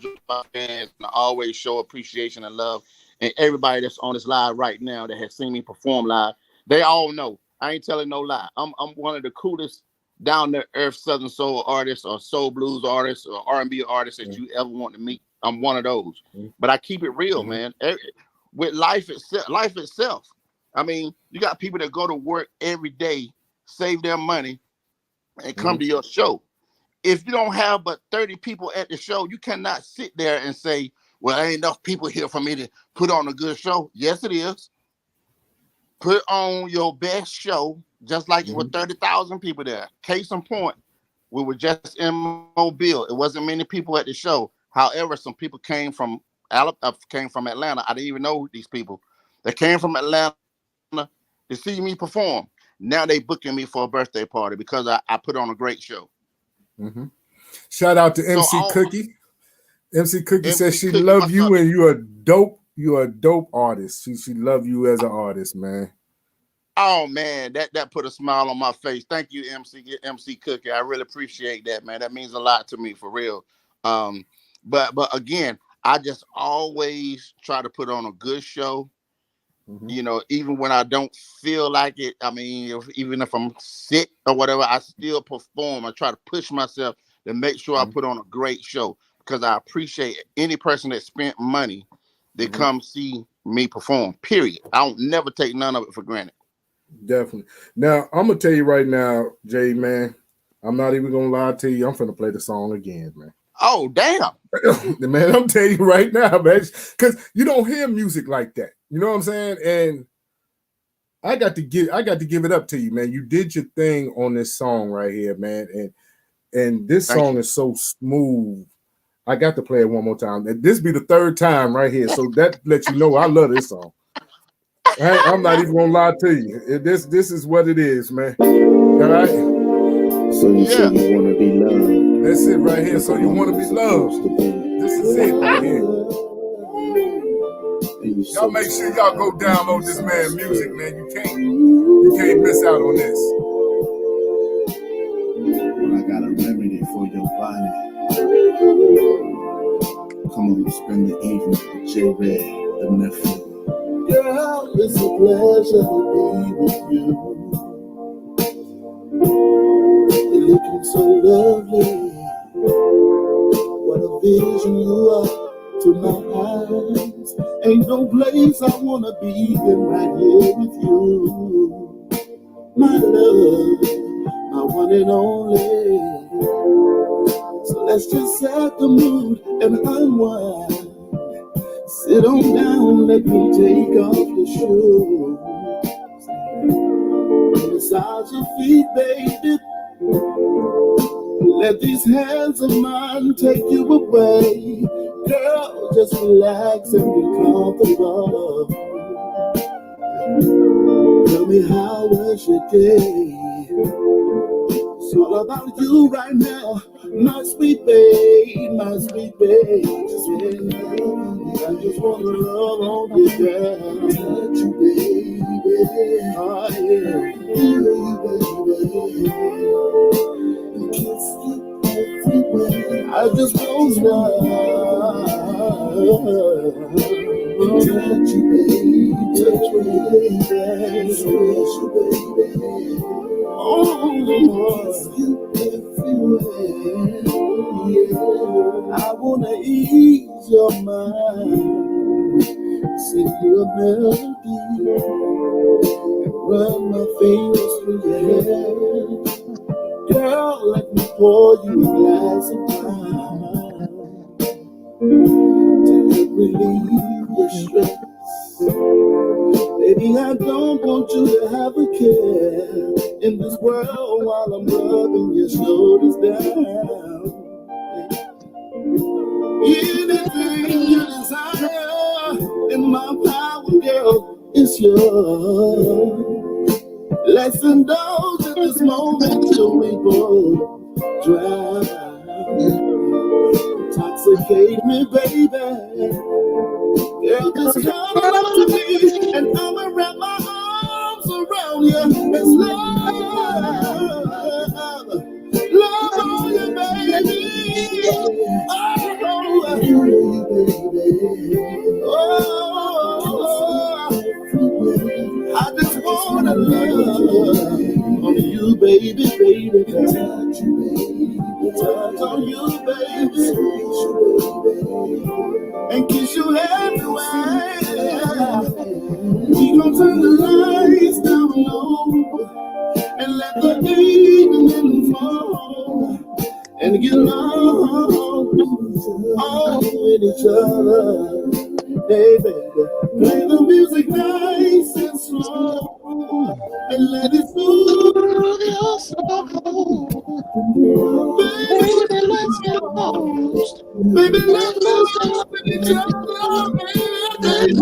to my fans and always show appreciation and love. And everybody that's on this live right now that has seen me perform live, they all know. I ain't telling no lie. I'm one of the coolest down to earth Southern Soul artists or soul blues artists or R&B artists that you ever want to meet. I'm one of those. But I keep it real, man. With life itself. I mean, you got people that go to work every day, save their money, and come to your show. If you don't have but 30 people at the show, you cannot sit there and say, well, there ain't enough people here for me to put on a good show. Yes, it is. Put on your best show, just like it was 30,000 people there. Case in point, we were just in Mobile. It wasn't many people at the show. However, some people came from Atlanta. I didn't even know these people. They came from Atlanta to see me perform. Now they booking me for a birthday party because I put on a great show. Shout out to MC Cookie. MC Cookie says she love you and you're a dope artist. She love you as an artist, man. Oh man, that put a smile on my face. Thank you, MC Cookie. I really appreciate that, man. That means a lot to me for real. But again, I just always try to put on a good show. Even when I don't feel like it. I mean, even if I'm sick or whatever, I still perform. I try to push myself to make sure I put on a great show because I appreciate any person that spent money to come see me perform, period. I don't never take none of it for granted. Definitely. Now, I'm going to tell you right now, Jay, man, I'm not even going to lie to you. I'm finna play the song again, man. Oh, damn. Man, I'm telling you right now, man, because you don't hear music like that. You know what I'm saying? And I got to give it up to you, man. You did your thing on this song right here, man. And this song is so smooth. I got to play it one more time. And this be the third time right here. So that lets you know I love this song. I'm not even gonna lie to you. This is what it is, man. All right. So you say you wanna be loved. That's it right here. So you wanna be loved. This is it right here. Y'all make sure y'all go download this man music, man. You can't miss out on this. got a remedy for your body. Come on, spend the evening with Jred, the nephew. Girl, it's a pleasure to be with you. You're looking so lovely. What a vision you are to my eyes. Ain't no place I wanna be than right here with you. My love, my one and only. So let's just set the mood and unwind. Sit on down, let me take off the shoes. Massage your feet, baby. Let these hands of mine take you away. Girl, just relax and be comfortable. Tell me, how was your day? It's all about you right now, my sweet babe, my sweet babe. I just wanna love on you, girl. Touch you, baby. Oh, yeah. Baby. Kiss you everywhere. I just want to touch you, baby. Touch me, baby. Squeeze you, baby. Oh, kiss you everywhere. Yeah. I wanna ease your mind, sing you a melody, and run my fingers through your hair. Girl, let me pour you a glass of wine to help relieve your stress. Baby, I don't want you to have a care in this world while I'm rubbing your shoulders down. Anything you desire in my power, girl, is yours. Let's indulge in this moment till we both drown. Intoxicate me, baby. Girl, just come up to me and I'ma wrap my arms around you. It's love on you, baby. I just wanna love on you, baby, baby. Touch you, baby. Touch on you, baby. And kiss you everywhere. We gon' turn the lights down low and let the evening fall and get lost with each other. Hey, baby, play the music nice and slow and let it soothe your soul. Baby, let's get lost. Baby, let's get lost with each other, baby.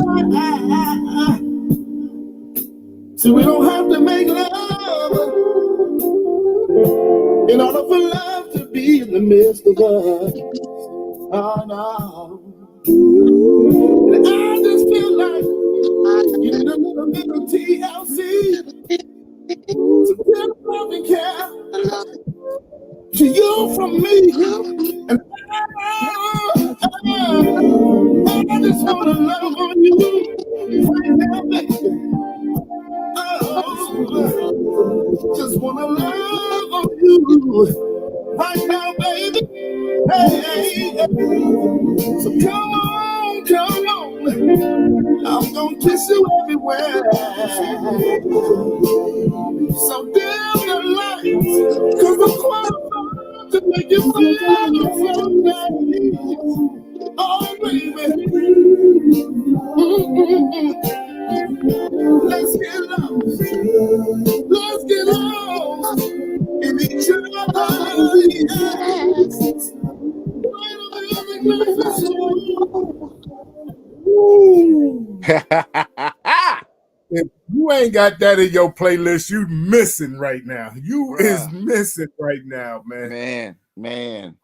See, we don't have to make love in order for love to be in the midst of us. Oh, no. And I just feel like you need a little bit of TLC to get a loving care to you from me. And I just want to love on you right now, baby. Oh, just want to love on you right now, baby. Hey, so come on, come on. I'm gonna kiss you everywhere. So dim your lights, cause I'm qualified to make you feel someday. Oh, baby. Let's get lost. Let's get lost in each other. Yes. If you ain't got that in your playlist, you missing right now. You is missing right now, man. Man.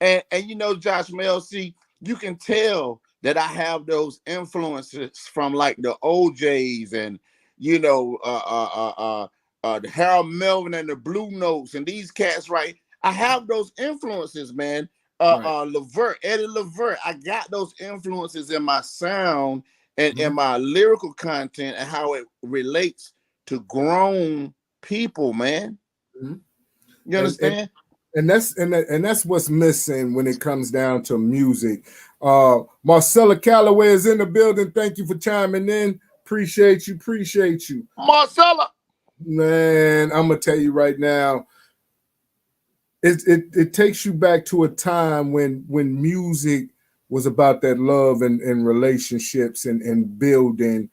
And you know, Josh Mel, see, you can tell that I have those influences from like the OJs and you know the Harold Melvin and the Blue Notes and these cats, right? I have those influences, man. Eddie Levert, I got those influences in my sound and in my lyrical content and how it relates to grown people, man. You understand? And that's what's missing when it comes down to music. Marcella Calloway is in the building. Thank you for chiming in. Appreciate you. Marcella. Man, I'm gonna tell you right now, it takes you back to a time when music was about that love and relationships and building.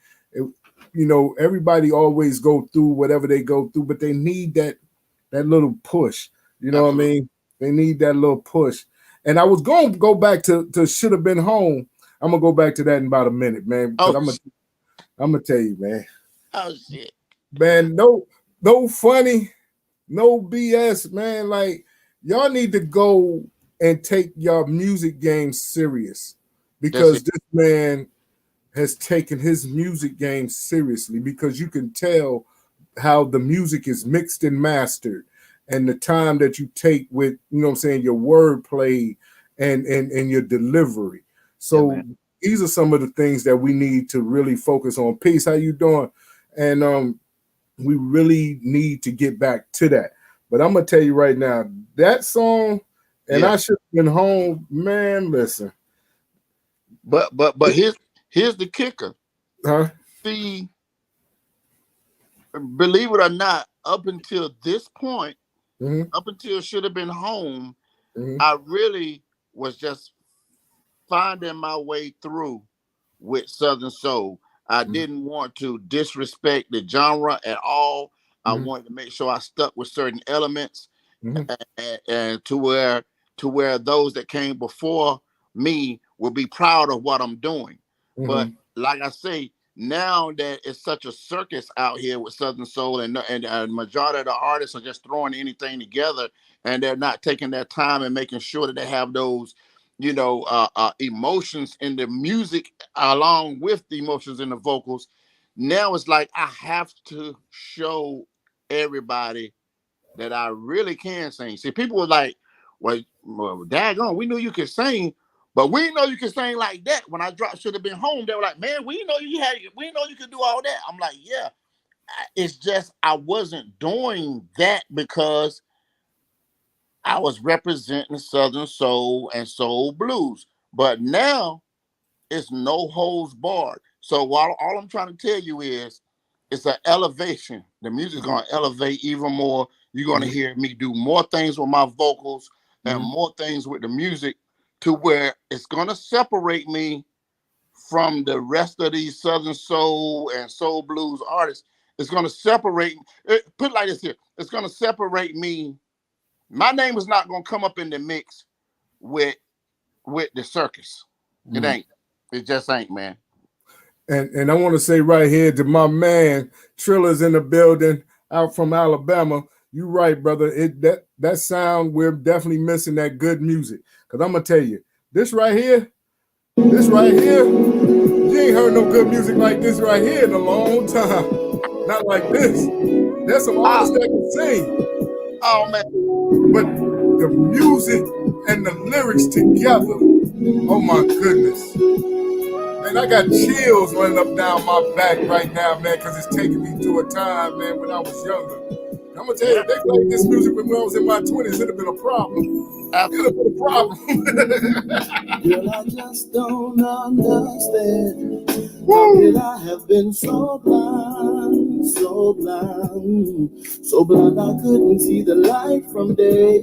Everybody always go through whatever they go through, but they need that little push. You know what I mean? They need that little push. And I was going to go back to Should Have Been Home. I'm gonna go back to that in about a minute, man. Because I'm gonna tell you, man. Oh shit, man. No funny, no BS, man. Like, y'all need to go and take your music game serious, because this man has taken his music game seriously, because you can tell how the music is mixed and mastered, and the time that you take with, your wordplay and your delivery. So these are some of the things that we need to really focus on. Peace, how you doing? And we really need to get back to that. But I'm gonna tell you right now, that song, and I Should Have Been Home, man. Listen, but here's the kicker. See, believe it or not, up until this point, up until Should Have Been Home, I really was just finding my way through with Southern Soul. I didn't want to disrespect the genre at all. I wanted to make sure I stuck with certain elements, and to where those that came before me will be proud of what I'm doing. But like I say, now that it's such a circus out here with Southern Soul, and the majority of the artists are just throwing anything together, and they're not taking their time and making sure that they have those, emotions in the music along with the emotions in the vocals. Now it's like I have to show everybody that I really can sing. See, people were like, well daggone, we knew you could sing, but we didn't know you could sing like that. When I dropped Should Have Been Home, they were like, man, we didn't know you could do all that. I'm like, yeah. It's just I wasn't doing that because I was representing Southern Soul and Soul Blues. But now it's no holds barred. So all I'm trying to tell you is it's an elevation. The music's going to elevate even more. You're going to hear me do more things with my vocals and more things with the music, to where it's going to separate me from the rest of these Southern Soul and Soul Blues artists. It's going to separate, put it like this here, it's going to separate me. My name is not going to come up in the mix with the circus. It ain't. It just ain't, man. And I want to say right here to my man, Trilla's in the building out from Alabama. You right, brother. That sound, we're definitely missing that good music. Because I'm going to tell you, this right here, you ain't heard no good music like this right here in a long time. Not like this. There's some artists that can sing. Oh, man. But the music and the lyrics together, oh my goodness. Man, I got chills running up down my back right now, man, because it's taking me to a time, man, when I was younger. I'm going to tell you, if they played this music when I was in my 20s, it'd have been a problem. It would have been a problem. Girl, I just don't understand. How could I have been so blind, so blind I couldn't see the light from day?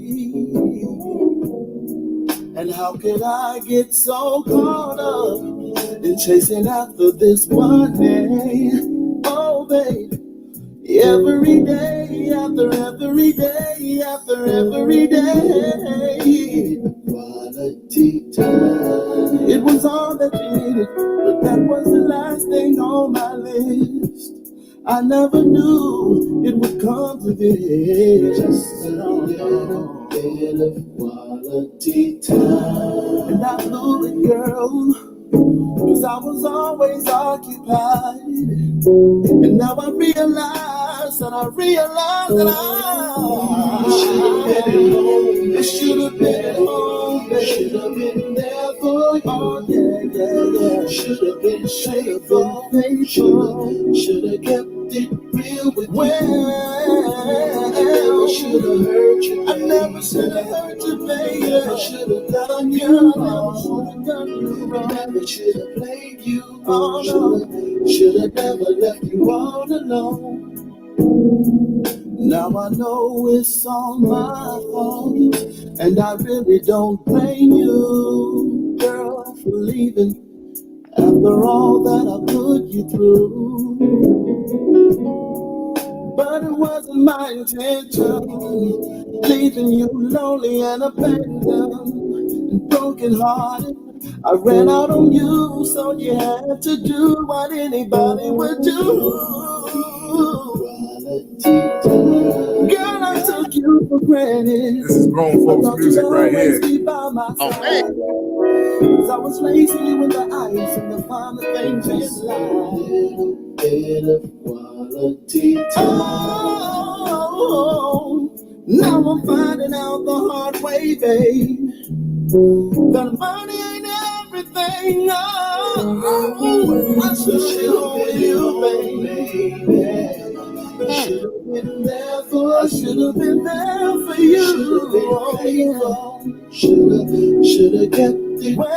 And how could I get so caught up in chasing after this money? Oh, babe, every day, after every day, after every day. Quality time. It was all that you needed, but that was the last thing on my list. I never knew it would come to this. Just a little bit of quality time. And I blew it, girl, because I was always occupied. And now I realize that should have been at home. It should have been at home. Should have been there for you. Oh, yeah. Should have been faithful. Should have kept it real with you. Well, should have hurt you. I never should have hurt you, baby. I should have done you wrong. Never should have played you. Oh, no. Should have never left you all alone. Now I know it's all my fault, and I really don't blame you, girl, for leaving after all that I put you through. But it wasn't my intention, leaving you lonely and abandoned and broken hearted. I ran out on you, so you had to do what anybody would do. Girl, I took you for granted. This is grown folks music right here. Okay. Cause I was lazy with the ice and the finer things in life. Bit of quality time. Oh, now I'm finding out the hard way, babe. That money ain't everything. Oh, I should have hold you, baby. I should have been there for you. Oh, yeah. Should have kept it well.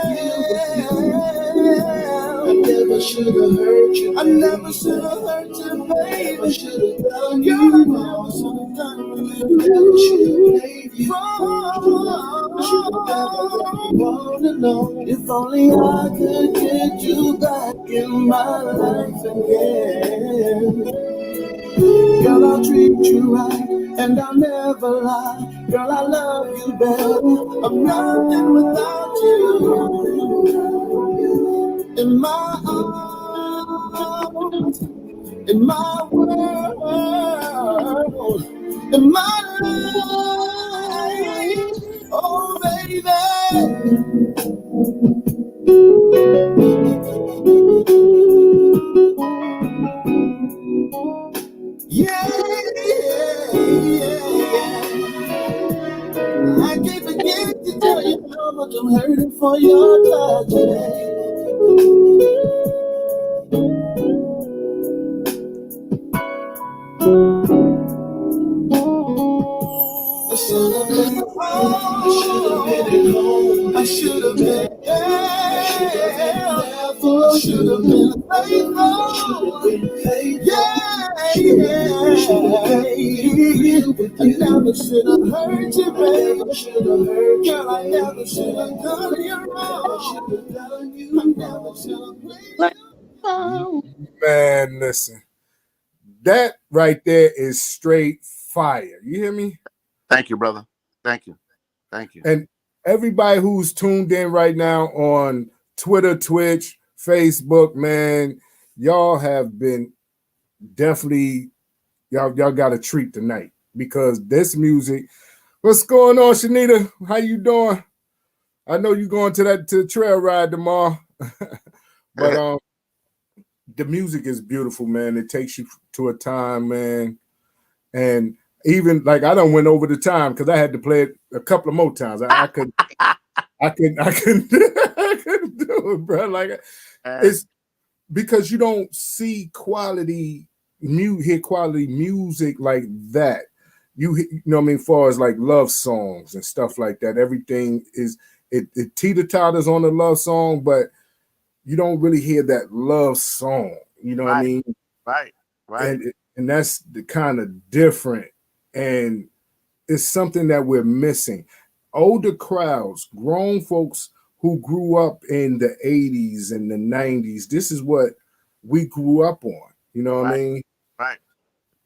I never should have hurt you. I never should have hurt you, baby. I should have done you wrong. Never should have played you wrong. Should have never left you all alone. If only I could get you back in my life again. Girl, I'll treat you right, and I'll never lie. Girl, I love you better. I'm nothing without you. In my arms, in my world, in my life. Oh, baby. Yeah. I can't forget to tell you how much I'm hurting for your touch, baby. I should have been home. I should have been I should have been faithful. I never should have hurt you, baby. Girl, I never should have done you wrong. I never should have played you. Man, listen. That right there is straight fire. You hear me? Thank you, brother. Thank you. Thank you. And everybody who's tuned in right now on Twitter, Twitch, Facebook, man, y'all have been definitely, y'all got a treat tonight because this music. What's going on, Shanita? How you doing? I know you going to the trail ride tomorrow. But the music is beautiful, man. It takes you to a time, man. And even like I done went over the time because I had to play it a couple of more times. I couldn't do it, bro. Like it's because you don't see quality music like that. You know what I mean, far as like love songs and stuff like that. Everything is it teeter-totters on the love song, but you don't really hear that love song. You know what I mean? Right. And that's the kind of different. And it's something that we're missing. Older crowds, grown folks who grew up in the 80s and the 90s, this is what we grew up on. You know what I mean? Right.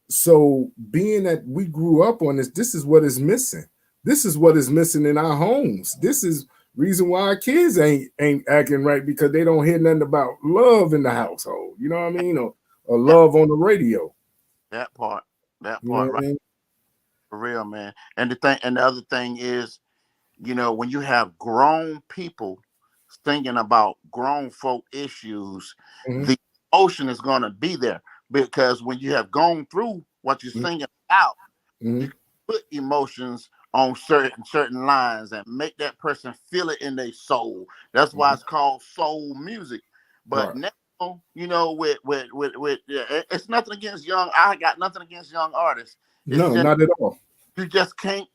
So being that we grew up on this is what is missing. This is what is missing in our homes. This is reason why our kids ain't acting right because they don't hear nothing about love in the household. You know what I mean? Or love on the radio. That part, You know what right? I mean? For real, man. And the other thing is, you know, when you have grown people thinking about grown folk issues, the emotion is going to be there because when you have gone through what you're thinking about, you put emotions on certain lines and make that person feel it in their soul. That's why it's called soul music. But Right. now, it's nothing against young. I got nothing against young artists. It's No, just not at all. you just can't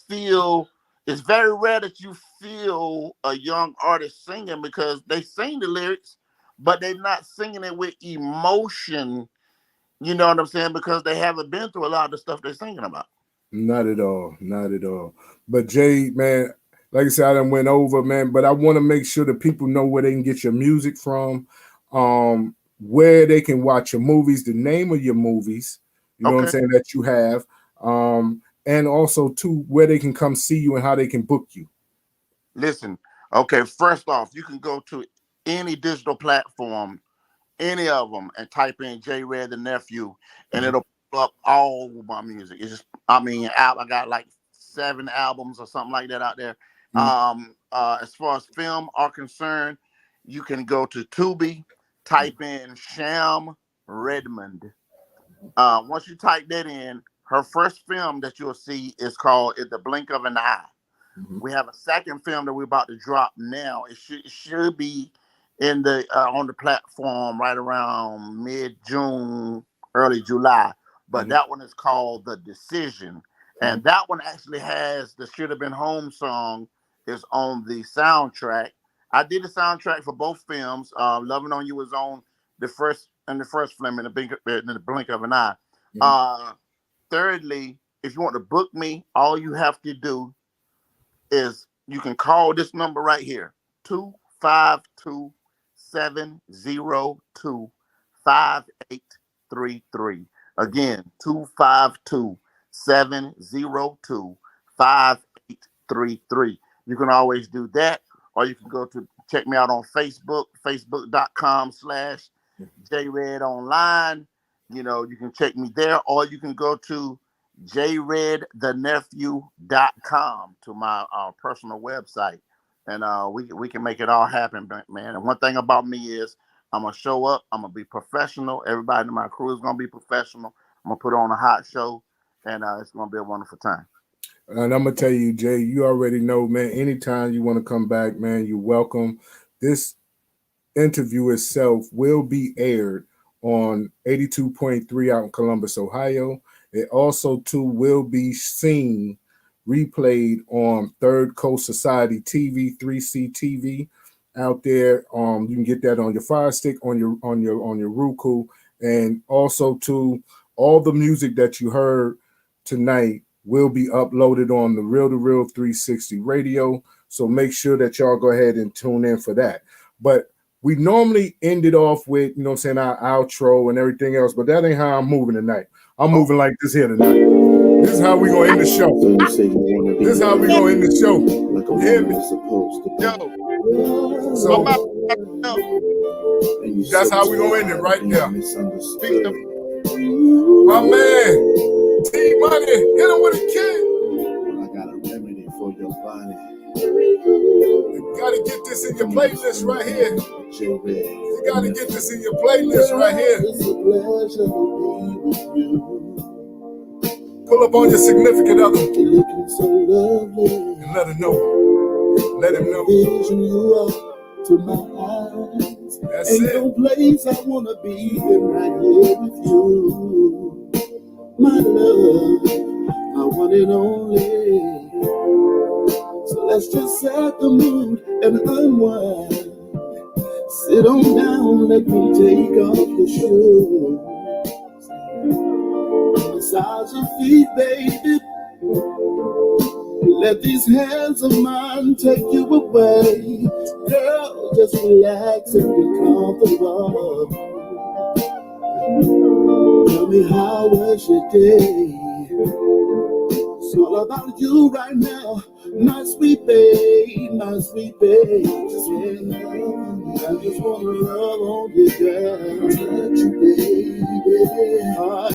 feel. It's very rare that you feel a young artist singing because they sing the lyrics, but they're not singing it with emotion. You know what I'm saying? Because they haven't been through a lot of the stuff they're singing about. Not at all. Not at all. But Jay, man, like I said, I done went over, man. But I want to make sure that people know where they can get your music from, where they can watch your movies, the name of your movies, you know what I'm saying, that you have, and also too where they can come see you and how they can book you. Listen, okay, first off, you can go to any digital platform, any of them, and type in Jred the Nephew, and it'll pull up all of my music. It's just, I got like 7 albums or something like that out there. As far as film are concerned, you can go to Tubi, type in Sham Redmond. Once you type that in, her first film that you'll see is called "At the Blink of an Eye." We have a second film that we're about to drop now. It should be in the on the platform right around mid-June, early July. But that one is called The Decision. And that one actually has the Should Have Been Home song is on the soundtrack. I did the soundtrack for both films. Loving on You was on the first film in the blink of an eye. Thirdly, if you want to book me, all you have to do is you can call this number right here, 252-702-5833. Again, 252-702-5833. You can always do that, or you can go to check me out on Facebook, facebook.com/JredOnline. You know, you can check me there, or you can go to jredthenephew.com to my personal website, and we can make it all happen, man. And one thing about me is I'm gonna show up, I'm gonna be professional. Everybody in my crew is gonna be professional. I'm gonna put on a hot show, and it's gonna be a wonderful time. And I'm gonna tell you, Jay, you already know, man. Anytime you want to come back, man, you're welcome. This interview itself will be aired on 82.3 out in Columbus, Ohio. It also too will be seen, replayed on Third Coast Society TV, 3C TV out there. You can get that on your Fire Stick, on your Roku, and also too all the music that you heard tonight will be uploaded on the Real2reel360 radio. So make sure that y'all go ahead and tune in for that. But we normally end it off with, you know what I'm saying, our outro and everything else, but that ain't how I'm moving tonight. I'm moving like this here tonight. This is how we gonna end the show. This is how we gonna end the show. You hear me? So that's how we gonna end it right there. My man, T-Money, hit him with a kick. I got a remedy for your body. You gotta get this in your playlist right here. You gotta get this in your playlist right here. It's a pleasure to be with you. Pull up on your significant other You're looking so lovely. and let him know. Let him know. Vision you up to my eyes. That's Ain't it. no place I wanna be than right here with you. My love, I want it only. So let's just set the mood and unwind. Sit on down, let me take off the shoes. Massage your feet, baby. Let these hands of mine take you away. Girl, just relax and be comfortable. Tell me, how was your day? It's all about you right now, my sweet babe, my sweet babe. I just wanna love on you, girl. Touch you, baby.